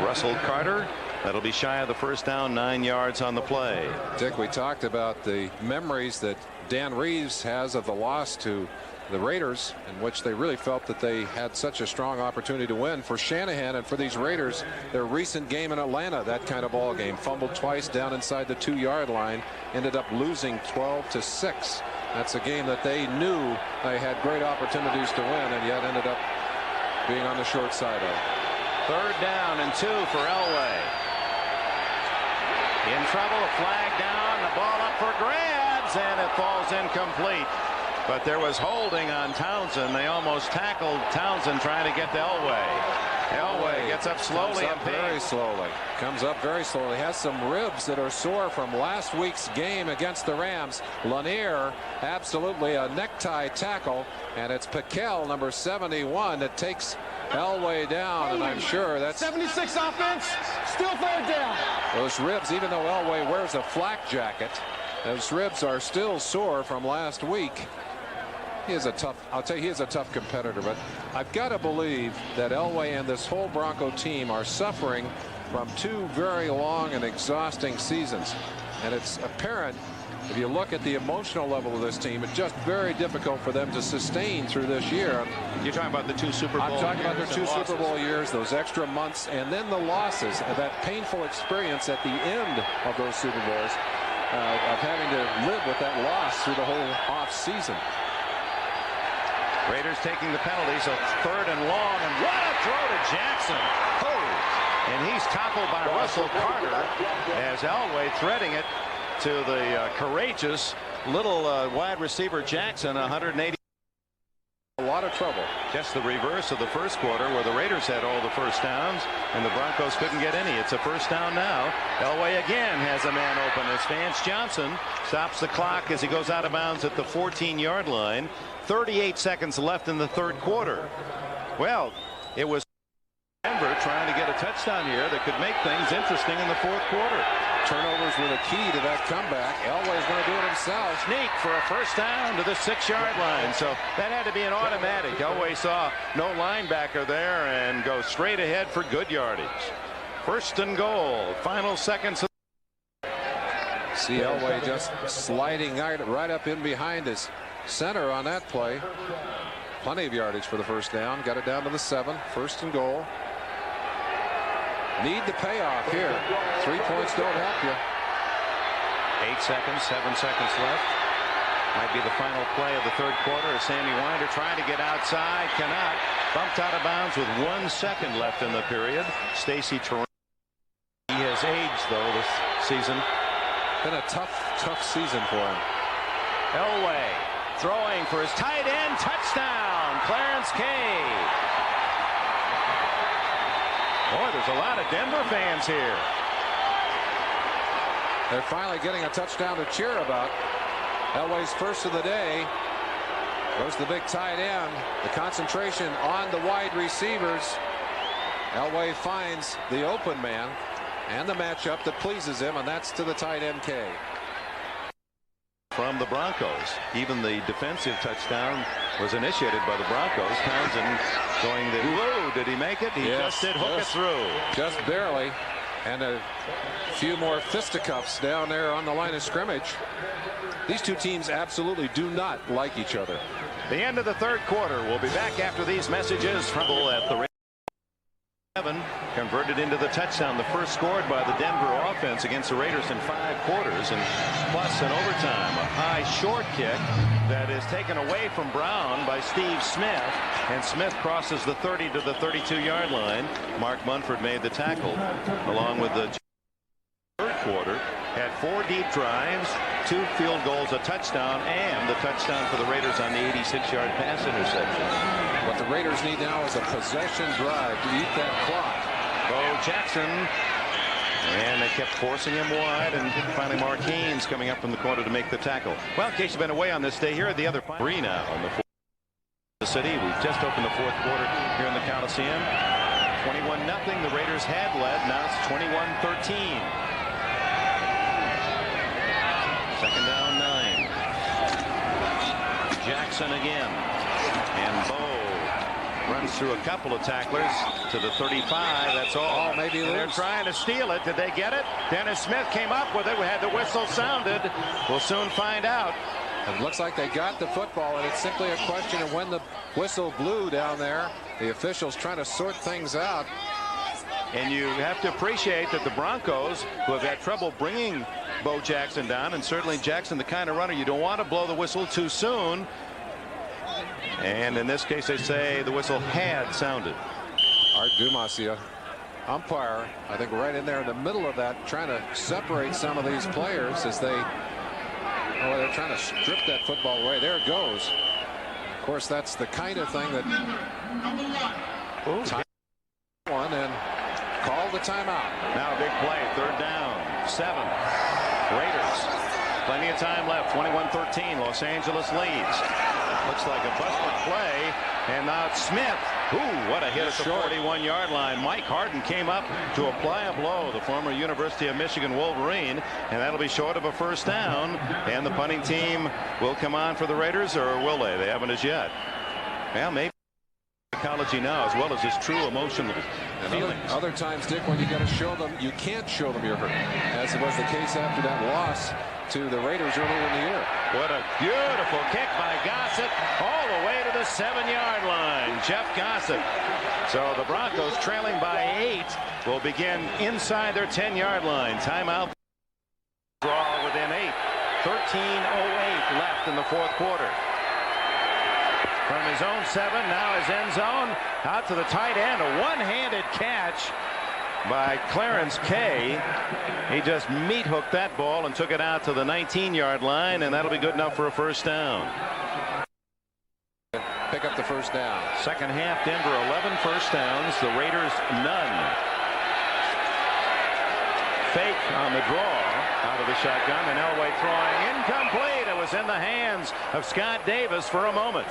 Russell Carter, that'll be shy of the first down, 9 yards on the play. Dick, we talked about the memories that Dan Reeves has of the loss to the Raiders, in which they really felt that they had such a strong opportunity to win. For Shanahan and for these Raiders, their recent game in Atlanta, that kind of ball game, fumbled twice down inside the 2-yard line, ended up losing 12-6. That's a game that they knew they had great opportunities to win, and yet ended up being on the short side of. 3rd down and 2 for Elway. In trouble, a flag down, the ball up for grabs, and it falls incomplete. But there was holding on Townsend. They almost tackled Townsend trying to get to Elway. Elway gets up slowly and very slowly. Comes up very slowly. Has some ribs that are sore from last week's game against the Rams. Lanier, absolutely a necktie tackle, and it's Piquel, number 71, that takes Elway down, and I'm sure that's 76 offense, still 3rd down. Those ribs, even though Elway wears a flak jacket, those ribs are still sore from last week. He is a tough, I'll tell you, he is a tough competitor, but I've got to believe that Elway and this whole Bronco team are suffering from 2 very long and exhausting seasons. And it's apparent, if you look at the emotional level of this team, it's just very difficult for them to sustain through this year. You're talking about the 2 Super Bowl years? I'm talking about their 2 Super Bowl years, those extra months, and then the losses, and that painful experience at the end of those Super Bowls, of having to live with that loss through the whole off season. Raiders taking the penalty, so 3rd and long, and what a throw to Jackson. Oh, and he's toppled by Russell Carter as Elway threading it to the courageous little wide receiver Jackson, 180. A lot of trouble. Just the reverse of the first quarter, where the Raiders had all the first downs and the Broncos couldn't get any. It's a first down now. Elway again has a man open as Vance Johnson stops the clock as he goes out of bounds at the 14-yard line. 38 seconds left in the third quarter. Well, it was Denver trying to get a touchdown here that could make things interesting in the fourth quarter. Turnovers were the key to that comeback. Elway's going to do it himself. Sneak for a first down to the 6-yard line. So that had to be an automatic. Elway saw no linebacker there and goes straight ahead for good yardage. 1st and goal. Final seconds. See Elway just sliding right up in behind his center on that play. Plenty of yardage for the first down. Got it down to the 7. 1st and goal. Need the payoff here. 3 points don't help you. 8 seconds, 7 seconds left. Might be the final play of the third quarter as Sammy Winder trying to get outside. Cannot. Bumped out of bounds with 1 second left in the period. Stacy Terrell. He has aged, though, this season. Been a tough season for him. Elway throwing for his tight end. Touchdown. Clarence Kay. Boy, there's a lot of Denver fans here. They're finally getting a touchdown to cheer about. Elway's first of the day. Goes the big tight end. The concentration on the wide receivers. Elway finds the open man and the matchup that pleases him, and that's to the tight end K. From the Broncos. Even the defensive touchdown was initiated by the Broncos. Townsend going the whoa, did he make it? He just did hook it through. Just barely. And a few more fisticuffs down there on the line of scrimmage. These two teams absolutely do not like each other. The end of the third quarter. We'll be back after these messages. Trouble at the 7 converted into the touchdown. The first scored by the Denver offense against the Raiders in 5 quarters, and plus an overtime. A high short kick that is taken away from Brown by Steve Smith, and Smith crosses the 30 to the 32-yard line. Mark Munford made the tackle along with the third quarter. Had 4 deep drives, 2 field goals, a touchdown, and the touchdown for the Raiders on the 86-yard pass interception. What the Raiders need now is a possession drive to eat that clock. Bo Jackson. And they kept forcing him wide, and finally Mark Haynes coming up from the corner to make the tackle. Well, in case you've been away on this day, here are the other three now on the fourth the city. We've just opened the fourth quarter here in the Coliseum. 21-0. The Raiders had led. Now it's 21-13. Second down, 9. Jackson again. And Bo runs through a couple of tacklers to the 35. That's all. Maybe they're trying to steal it. Did they get it? Dennis Smith came up with it. We had the whistle sounded. We'll soon find out. It looks like they got the football, and it's simply a question of when the whistle blew down there. The officials trying to sort things out. And you have to appreciate that the Broncos, who have had trouble bringing Bo Jackson down, and certainly Jackson the kind of runner you don't want to blow the whistle too soon. And in this case, they say the whistle had sounded. Art Dumas, the umpire, I think right in there in the middle of that, trying to separate some of these players as they're trying to strip that football away. There it goes. Of course, that's the kind of thing that time one and call the timeout. Now a big play, third down, 7. Raiders, plenty of time left. 21-13. Los Angeles leads. Looks like a busted play, and now it's Smith. Ooh, what a hit at the 41-yard line. Mike Harden came up to apply a blow, the former University of Michigan Wolverine, and that'll be short of a first down. And the punting team will come on for the Raiders, or will they? They haven't as yet. Well, maybe psychology now, as well as his true emotional feelings. Other times, Dick, when you got to show them, you can't show them you're hurt, as it was the case after that loss to the Raiders earlier in the year. What a beautiful kick by Gossett all the way to the 7-yard line. Jeff Gossett. So the Broncos, trailing by 8, will begin inside their 10-yard line. Timeout. Draw within 8. 13:08 left in the fourth quarter. From his own 7, now his end zone, out to the tight end. A one-handed catch by Clarence Kay. He just meat hooked that ball and took it out to the 19-yard line, and that'll be good enough for a first down. Pick up the first down. Second half, Denver 11 first downs, the Raiders none. Fake on the draw out of the shotgun, and Elway throwing incomplete. It was in the hands of Scott Davis for a moment.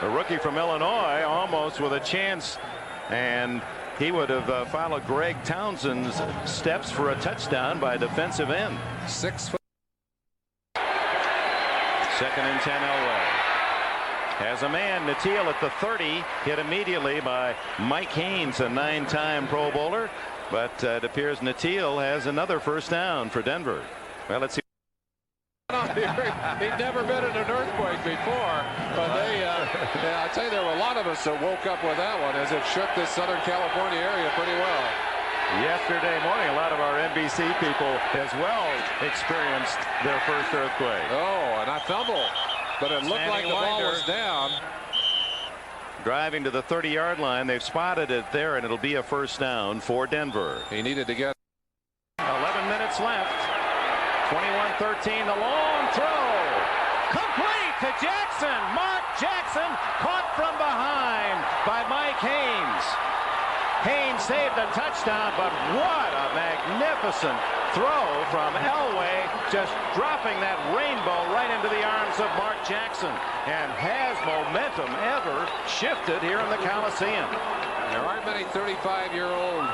The rookie from Illinois almost with a chance, and he would have followed Greg Townsend's steps for a touchdown by defensive end. 6 foot. Second and 10, Elway. Has a man, Natil at the 30, hit immediately by Mike Haynes, a 9-time Pro Bowler. But it appears Natil has another first down for Denver. Well, let's see. He'd never been in an earthquake before, but I tell you, there were a lot of us that woke up with that one as it shook this Southern California area pretty well. Yesterday morning, a lot of our NBC people as well experienced their first earthquake. Oh, and I fumbled, but it looked like the ball was down. Driving to the 30-yard line, they've spotted it there, and it'll be a first down for Denver. He needed to get 11 minutes left. 21-13, the long throw. Complete to Jackson. Mark Jackson caught from behind by Mike Haynes. Haynes saved a touchdown, but what a magnificent throw from Elway, just dropping that rainbow right into the arms of Mark Jackson. And has momentum ever shifted here in the Coliseum? There aren't many 35-year-old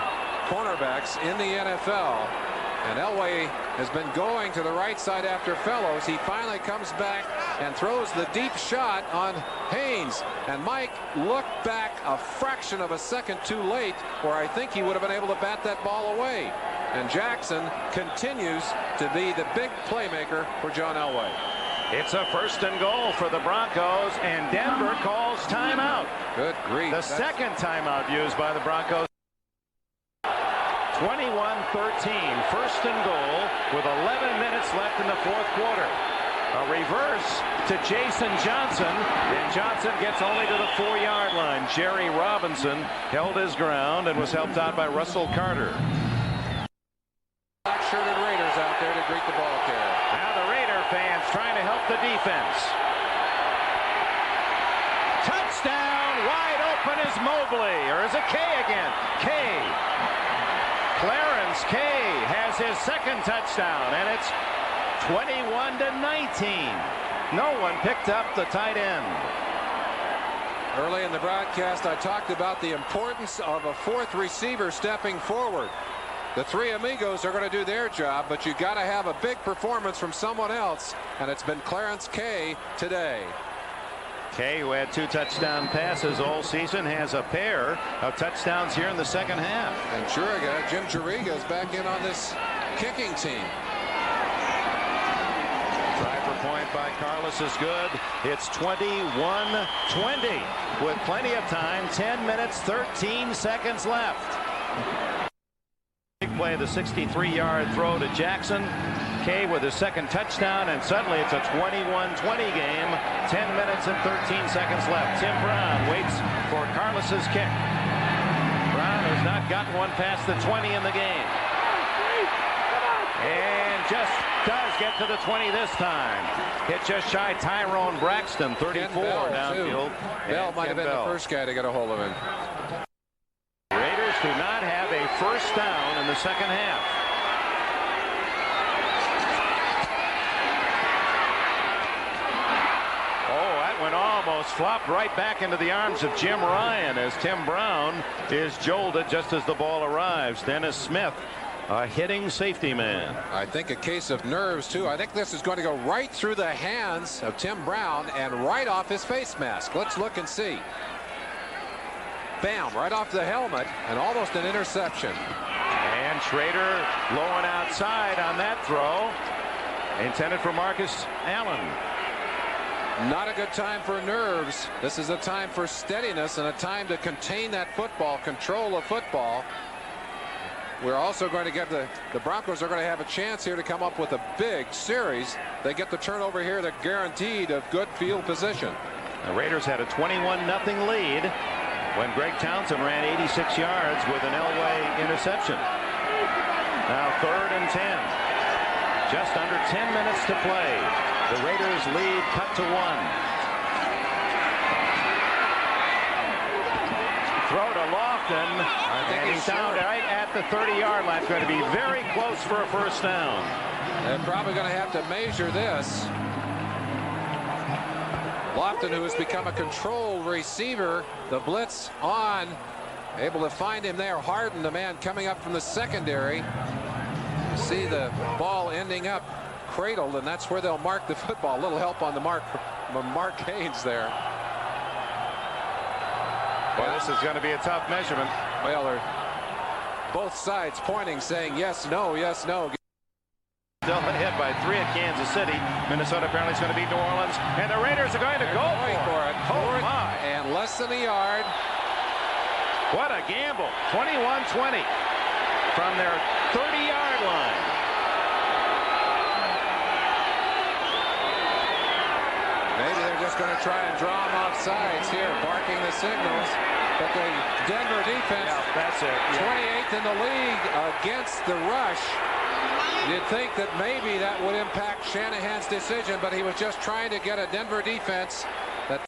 cornerbacks in the NFL. And Elway has been going to the right side after Fellows. He finally comes back and throws the deep shot on Haynes. And Mike looked back a fraction of a second too late, where I think he would have been able to bat that ball away. And Jackson continues to be the big playmaker for John Elway. It's a first and goal for the Broncos, and Denver calls timeout. Good grief. The second timeout used by the Broncos. 21-13, first and goal with 11 minutes left in the fourth quarter. A reverse to Jason Johnson, and Johnson gets only to the 4-yard line. Jerry Robinson held his ground and was helped out by Russell Carter. Black-shirted Raiders out there to greet the ball carrier. Now the Raider fans trying to help the defense. Touchdown, wide is Mobley, or is it Kay again? Kay. Clarence Kay has his second touchdown, and it's 21-19. No one picked up the tight end. Early in the broadcast, I talked about the importance of a fourth receiver stepping forward. The three amigos are going to do their job, but you got to have a big performance from someone else, and it's been Clarence Kay today. Kay, who had 2 touchdown passes all season, has a pair of touchdowns here in the second half. And Jim Juriga is back in on this kicking team. Try for point by Carlos is good. It's 21-20 with plenty of time. 10 minutes, 13 seconds left. Big play, the 63-yard throw to Jackson. Kay with his second touchdown, and suddenly it's a 21-20 game. 10 minutes and 13 seconds left. Tim Brown waits for Carlos's kick. Brown has not gotten one past the 20 in the game. And just does get to the 20 this time. Hit just shy Tyrone Braxton, 34 downfield. Bell might have been the first guy to get a hold of him. Raiders do not have a first down in the second half. One almost flopped right back into the arms of Jim Ryan as Tim Brown is jolted just as the ball arrives. Dennis Smith, a hitting safety man. I think a case of nerves, too. I think this is going to go right through the hands of Tim Brown and right off his face mask. Let's look and see. Bam, right off the helmet, and almost an interception. And Schrader low and outside on that throw. Intended for Marcus Allen. Not a good time for nerves. This is a time for steadiness and a time to contain that football, control of football. We're also going to get the Broncos are going to have a chance here to come up with a big series. They get the turnover here that's guaranteed of good field position. The Raiders had a 21-0 lead when Greg Townsend ran 86 yards with an Elway interception. Now 3rd and 10. Just under 10 minutes to play. The Raiders lead cut to 1. Throw to Lofton. I think he's down right at the 30-yard line. It's going to be very close for a first down. They're probably going to have to measure this. Lofton, who has become a control receiver, the blitz on, able to find him there. Harden, the man coming up from the secondary. See the ball ending up cradled, and that's where they'll mark the football. A little help on the mark from Mark Haynes there. Well, this is going to be a tough measurement. Well, they're both sides pointing, saying yes, no, yes, no. Still ahead by 3 at Kansas City. Minnesota apparently is going to beat New Orleans, and the Raiders are going to go for it. Oh my! And less than a yard. What a gamble! 21-20 from their 30-yard line. Maybe they're just going to try and draw them off sides here, barking the signals. But the Denver defense, that's it. 28th in the league against the rush. You'd think that maybe that would impact Shanahan's decision, but he was just trying to get a Denver defense that.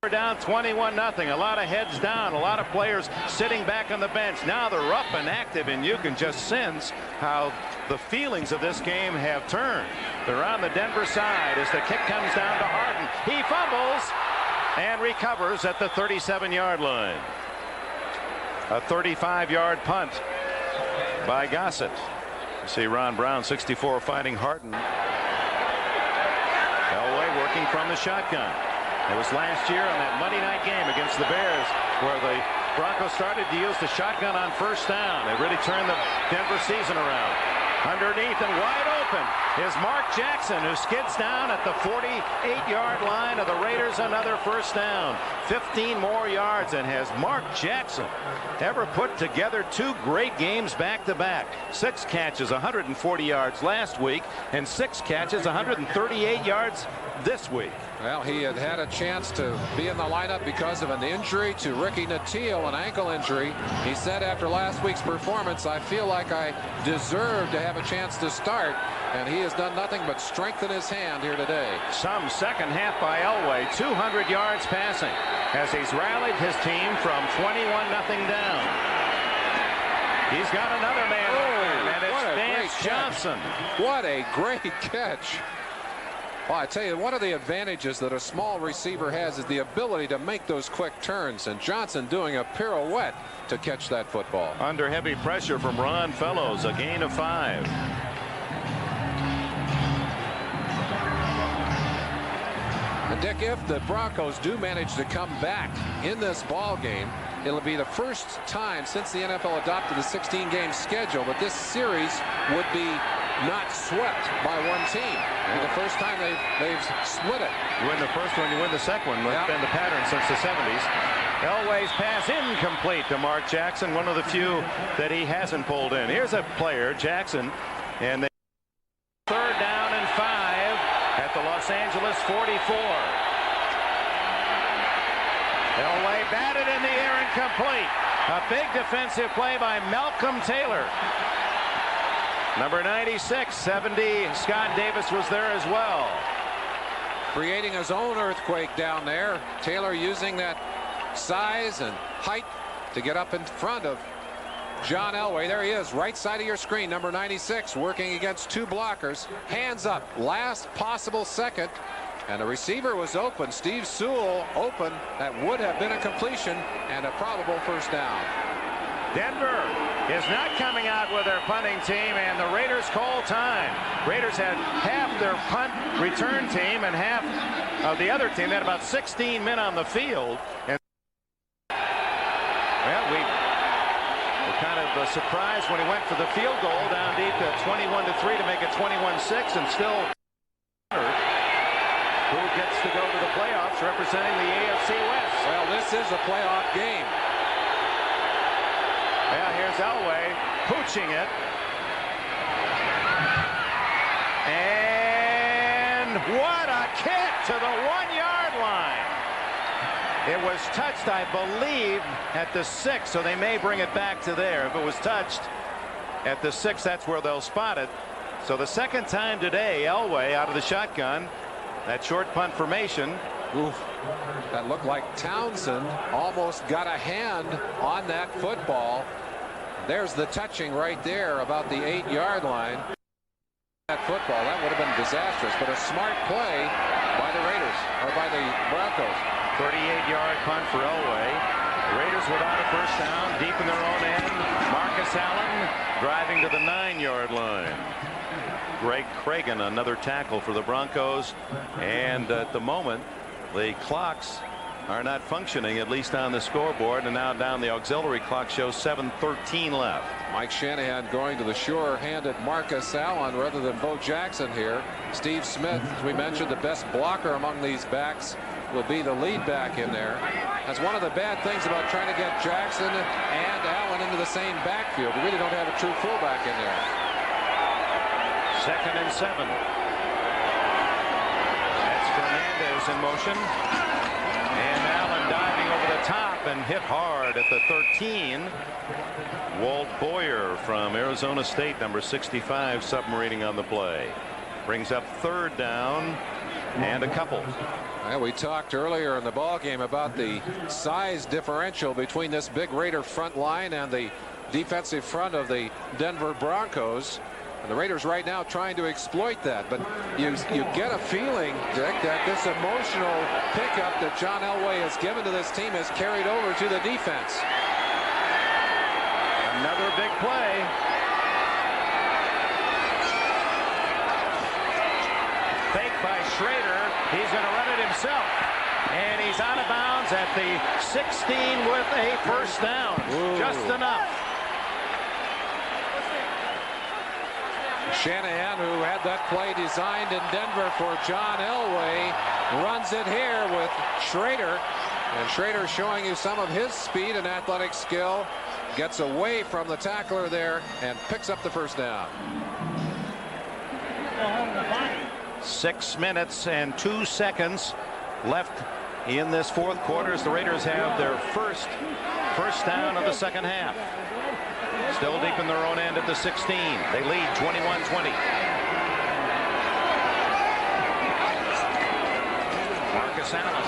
We're down 21-0. A lot of heads down, a lot of players sitting back on the bench. Now they're up and active, and you can just sense how the feelings of this game have turned. They're on the Denver side as the kick comes down to Harden. He fumbles and recovers at the 37-yard line. A 35-yard punt by Gossett. You see Ron Brown, 64, fighting Harden. Elway working from the shotgun. It was last year on that Monday night game against the Bears where the Broncos started to use the shotgun on first down. They really turned the Denver season around. Underneath and wide open is Mark Jackson, who skids down at the 48-yard line of the Raiders. Another first down. 15 more yards, and has Mark Jackson ever put together 2 great games back-to-back? 6 catches, 140 yards last week, and 6 catches, 138 yards this week. Well, he had had a chance to be in the lineup because of an injury to Ricky Nattiel, an ankle injury. He said after last week's performance, I feel like I deserve to have a chance to start, and he has done nothing but strengthen his hand here today. Some second half by Elway, 200 yards passing. as he's rallied his team from 21-0 down. He's got another man open, and it's Vance Johnson. What a great catch. Well, I tell you, one of the advantages that a small receiver has is the ability to make those quick turns, and Johnson doing a pirouette to catch that football. Under heavy pressure from Ron Fellows, a gain of 5. And Dick, if the Broncos do manage to come back in this ball game, it'll be the first time since the NFL adopted the 16-game schedule that this series would be not swept by one team. And the first time they've split it. You win the first one, you win the second one. That's been the pattern since the 70s. Elway's pass incomplete to Mark Jackson, one of the few that he hasn't pulled in. Here's a player, Jackson, and they 3rd down and 5 at the Los Angeles 44. Elway batted in the air and complete. A big defensive play by Malcolm Taylor. Number 96, 70, Scott Davis was there as well. Creating his own earthquake down there. Taylor using that size and height to get up in front of John Elway. There he is, right side of your screen, number 96, working against 2 blockers. Hands up, last possible second. And the receiver was open. Steve Sewell open. That would have been a completion and a probable first down. Denver is not coming out with their punting team, and the Raiders call time. Raiders had half their punt return team and half of the other team. They had about 16 men on the field. And well, we were kind of surprised when he went for the field goal down deep at 21-3 to make it 21-6, and still who gets to go to the playoffs representing the AFC West. Well, this is a playoff game. Well, here's Elway pooching it. And what a kick to the 1-yard line. It was touched, I believe, at the 6, so they may bring it back to there. If it was touched at the 6, that's where they'll spot it. So the second time today, Elway out of the shotgun. That short punt formation. Oof. That looked like Townsend almost got a hand on that football. There's the touching right there about the 8-yard line. That football, that would have been disastrous, but a smart play by the Raiders, or by the Broncos. 38-yard punt for Elway. Raiders without a first down, deep in their own end. Marcus Allen driving to the 9-yard line. Greg Cragen, another tackle for the Broncos, and at the moment the clocks are not functioning, at least on the scoreboard, and now down the auxiliary clock shows 7:13 left. Mike Shanahan going to the sure-handed Marcus Allen rather than Bo Jackson here. Steve Smith, as we mentioned, the best blocker among these backs, will be the lead back in there. That's one of the bad things about trying to get Jackson and Allen into the same backfield. We really don't have a true fullback in there. 2nd and 7. That's Fernandez in motion. And Allen diving over the top and hit hard at the 13. Walt Boyer from Arizona State, number 65, submarining on the play. Brings up 3rd down and a couple. Well, we talked earlier in the ball game about the size differential between this big Raider front line and the defensive front of the Denver Broncos. And the Raiders right now trying to exploit that. But you get a feeling, Dick, that this emotional pickup that John Elway has given to this team has carried over to the defense. Another big play. Fake by Schrader. He's going to run it himself. And he's out of bounds at the 16 with a first down. Ooh. Just enough. Shanahan, who had that play designed in Denver for John Elway, runs it here with Schrader. And Schrader showing you some of his speed and athletic skill. Gets away from the tackler there and picks up the first down. 6 minutes and 2 seconds left in this 4th quarter as the Raiders have their first down of the second half. Still deep in their own end at the 16. They lead 21-20. Marcus Allen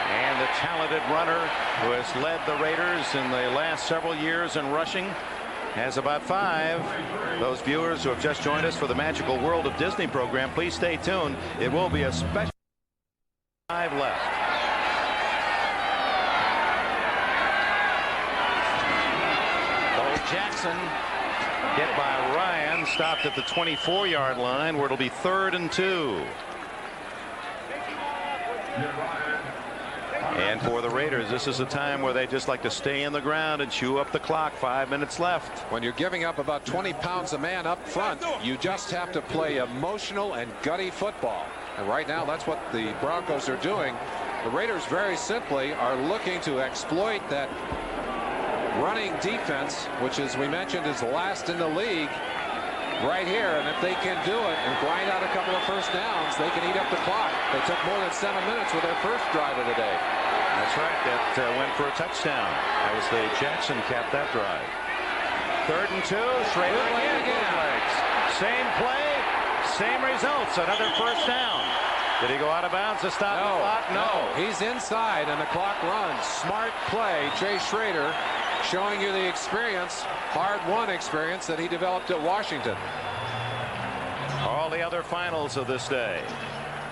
And the talented runner who has led the Raiders in the last several years in rushing has about 5. Those viewers who have just joined us for the Magical World of Disney program, please stay tuned. It will be a special 5 left. Bo Jackson hit by Ryan, stopped at the 24-yard line where it'll be 3rd and 2. And for the Raiders, this is a time where they just like to stay in the ground and chew up the clock. 5 minutes left. When you're giving up about 20 pounds a man up front, you just have to play emotional and gutty football. And right now, that's what the Broncos are doing. The Raiders very simply are looking to exploit that running defense, which, as we mentioned, is last in the league right here. And if they can do it and grind out a couple of first downs, they can eat up the clock. They took more than 7 minutes with their first drive of the day. That's right. That went for a touchdown. That was the Jackson capped that drive. 3rd and 2. Schrader again. Same play, same results. Another first down. Did he go out of bounds to stop the clock? No. He's inside and the clock runs. Smart play. Jay Schrader showing you the experience, hard-won experience that he developed at Washington. All the other finals of this day.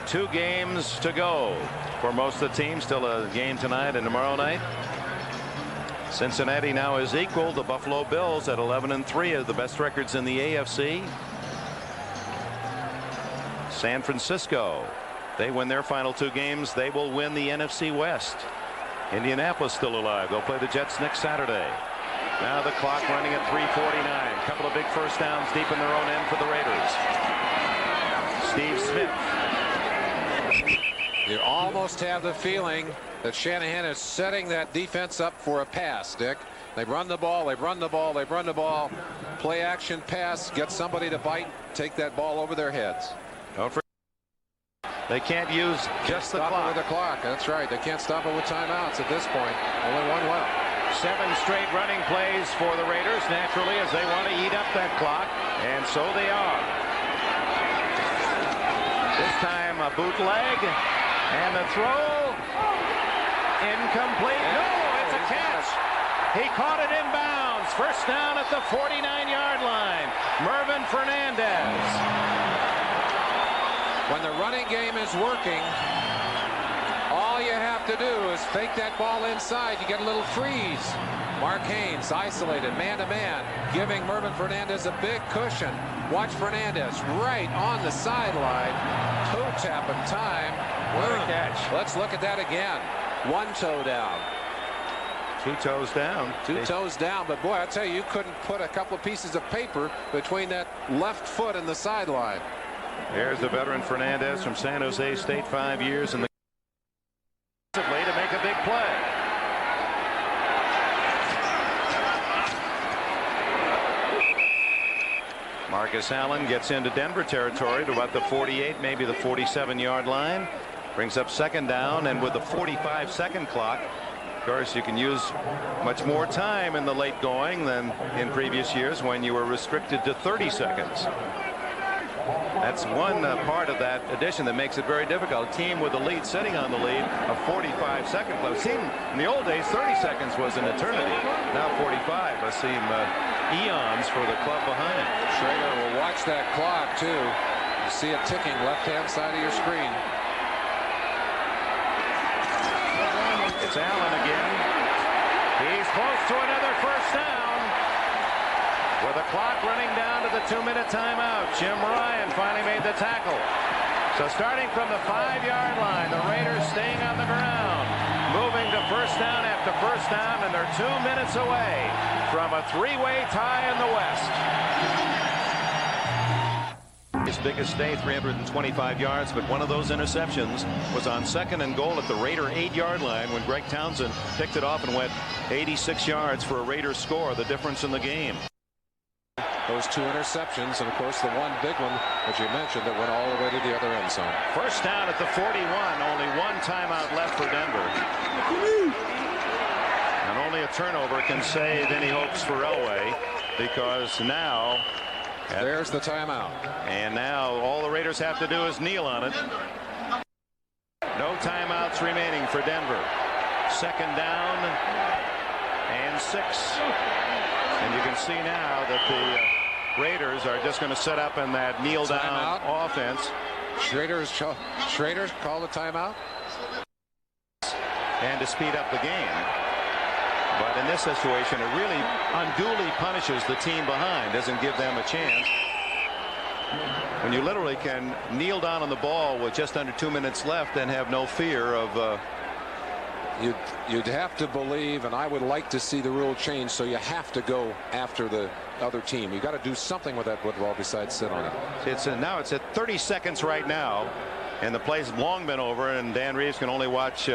2 games to go for most of the teams. Still a game tonight and tomorrow night. Cincinnati now is equal. The Buffalo Bills at 11-3 are the best records in the AFC. San Francisco, they win their final 2 games. They will win the NFC West. Indianapolis still alive. They'll play the Jets next Saturday. Now the clock running at 3:49. A couple of big first downs deep in their own end for the Raiders. Steve Smith. You almost have the feeling that Shanahan is setting that defense up for a pass, Dick. They run the ball, they run the ball, they run the ball. Play action pass, get somebody to bite, take that ball over their heads. Don't forget, they can't use just the clock. With the clock. That's right. They can't stop it with timeouts at this point. Only 1 left. 7 straight running plays for the Raiders, naturally, as they want to eat up that clock, and so they are. This time a bootleg, and the throw incomplete. No, it's a catch. He caught it inbounds. First down at the 49-yard line. Mervin Fernandez. When the running game is working, all you have to do is fake that ball inside. You get a little freeze. Mark Haynes isolated man-to-man, giving Mervin Fernandez a big cushion. Watch Fernandez right on the sideline. Toe tap in time. What a catch. Let's look at that again. 1 toe down. 2 toes down. 2 toes down. But boy, I tell you, you couldn't put a couple of pieces of paper between that left foot and the sideline. There's the veteran Fernandez from San Jose State, 5 years in the to make a big play. Marcus Allen gets into Denver territory to about the 48, maybe the 47-yard line. Brings up 2nd down, and with the 45-second clock, of course, you can use much more time in the late going than in previous years when you were restricted to 30 seconds. That's one part of that addition that makes it very difficult. A team with the lead, sitting on the lead, a 45-second clock. In the old days, 30 seconds was an eternity. Now 45 must seem eons for the club behind. Schrader will watch that clock, too. You see it ticking left-hand side of your screen. It's Allen again. He's close to another first down. With the clock running down to the 2-minute timeout, Jim Ryan finally made the tackle. So starting from the 5-yard line, the Raiders staying on the ground, moving to first down after first down, and they're 2 minutes away from a 3-way tie in the West. His biggest day, 325 yards, but one of those interceptions was on 2nd and goal at the Raider 8-yard line when Greg Townsend picked it off and went 86 yards for a Raiders score, the difference in the game. Those 2 interceptions, and of course the one big one that you mentioned that went all the way to the other end zone. First down at the 41, only 1 timeout left for Denver. And only a turnover can save any hopes for Elway, because now there's the timeout. And now all the Raiders have to do is kneel on it. No timeouts remaining for Denver. Second down and 6. And you can see now that the Raiders are just going to set up in that kneel down offense. Schrader's called a timeout. And to speed up the game. But in this situation, it really unduly punishes the team behind, doesn't give them a chance. When you literally can kneel down on the ball with just under 2 minutes left and have no fear of You'd have to believe, and I would like to see the rule change, so you have to go after the other team. You got to do something with that football besides sit on it. Now it's at 30 seconds right now, and the play's long been over, and Dan Reeves can only watch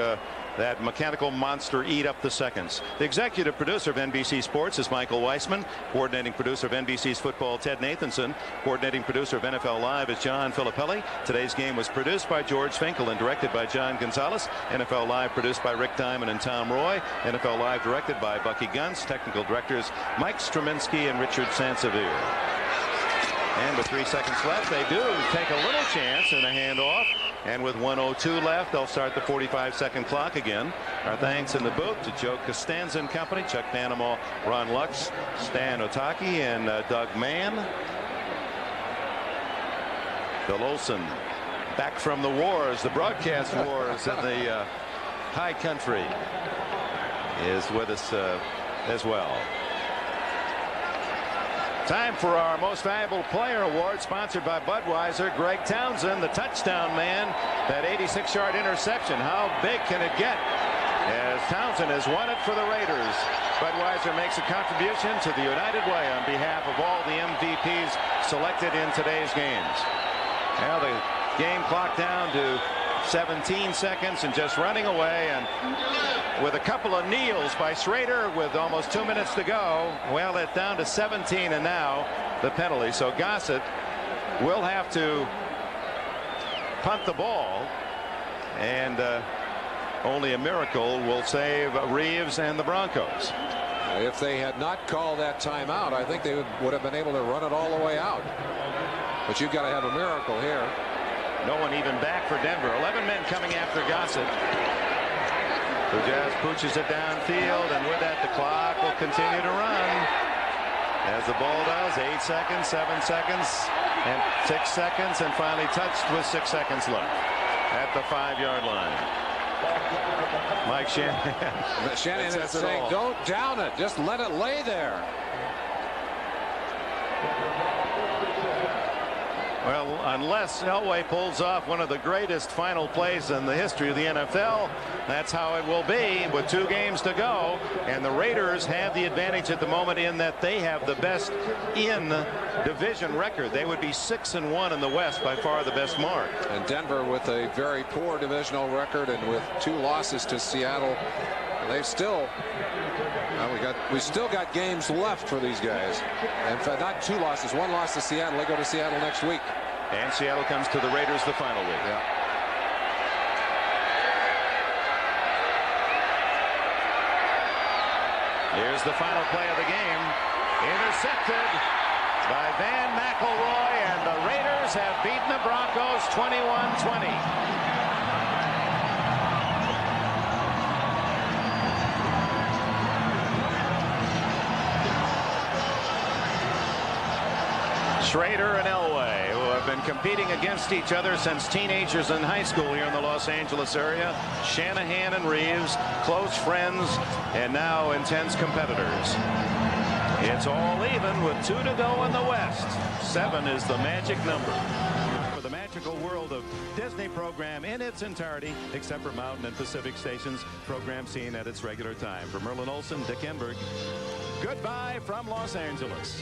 that mechanical monster eat up the seconds. The executive producer of NBC Sports is Michael Weissman. Coordinating producer of NBC's football, Ted Nathanson. Coordinating producer of NFL Live is John Filippelli. Today's game was produced by George Finkel and directed by John Gonzalez. NFL Live produced by Rick Diamond and Tom Roy. NFL Live directed by Bucky Gunst. Technical directors Mike Strominski and Richard Sansevier. And with 3 seconds left, they do take a little chance in a handoff. And with 1:02 left, they'll start the 45-second clock again. Our thanks in the booth to Joe Costanza and company, Chuck Panama, Ron Lux, Stan Otaki, and Doug Mann. Bill Olson, back from the wars, the broadcast wars in the high country, is with us as well. Time for our most valuable player award, sponsored by Budweiser. Greg Townsend, the touchdown man. That 86-yard interception. How big can it get? As Townsend has won it for the Raiders. Budweiser makes a contribution to the United Way on behalf of all the MVPs selected in today's games. Now the game clock down to 17 seconds and just running away, and with a couple of kneels by Schrader with almost 2 minutes to go. Well, it's down to 17, and now the penalty. So Gossett will have to punt the ball, and only a miracle will save Reeves and the Broncos. If they had not called that timeout, I think they would have been able to run it all the way out. But you've got to have a miracle here. No one even back for Denver. 11 men coming after Gossett, who just pooches it downfield, and with that the clock will continue to run as the ball does. 8 seconds, 7 seconds, and 6 seconds, and finally touched with 6 seconds left at the 5-yard line. Mike Shanahan. Shanahan is saying, don't down it, just let it lay there. Well, unless Elway pulls off one of the greatest final plays in the history of the NFL, that's how it will be with 2 games to go. And the Raiders have the advantage at the moment in that they have the best in division record. They would be 6-1 in the West, by far the best mark. And Denver with a very poor divisional record, and with 2 losses to Seattle, they've still we still got games left for these guys. In fact, not 2 losses, 1 loss to Seattle. They go to Seattle next week. And Seattle comes to the Raiders the final week. Yeah. Here's the final play of the game. Intercepted by Van McElroy, and the Raiders have beaten the Broncos 21-20. Schrader and Elway, who have been competing against each other since teenagers in high school here in the Los Angeles area. Shanahan and Reeves, close friends, and now intense competitors. It's all even with 2 to go in the West. 7 is the magic number. For the magical world of Disney program in its entirety, except for Mountain and Pacific stations, program seen at its regular time. For Merlin Olsen, Dick Enberg, goodbye from Los Angeles.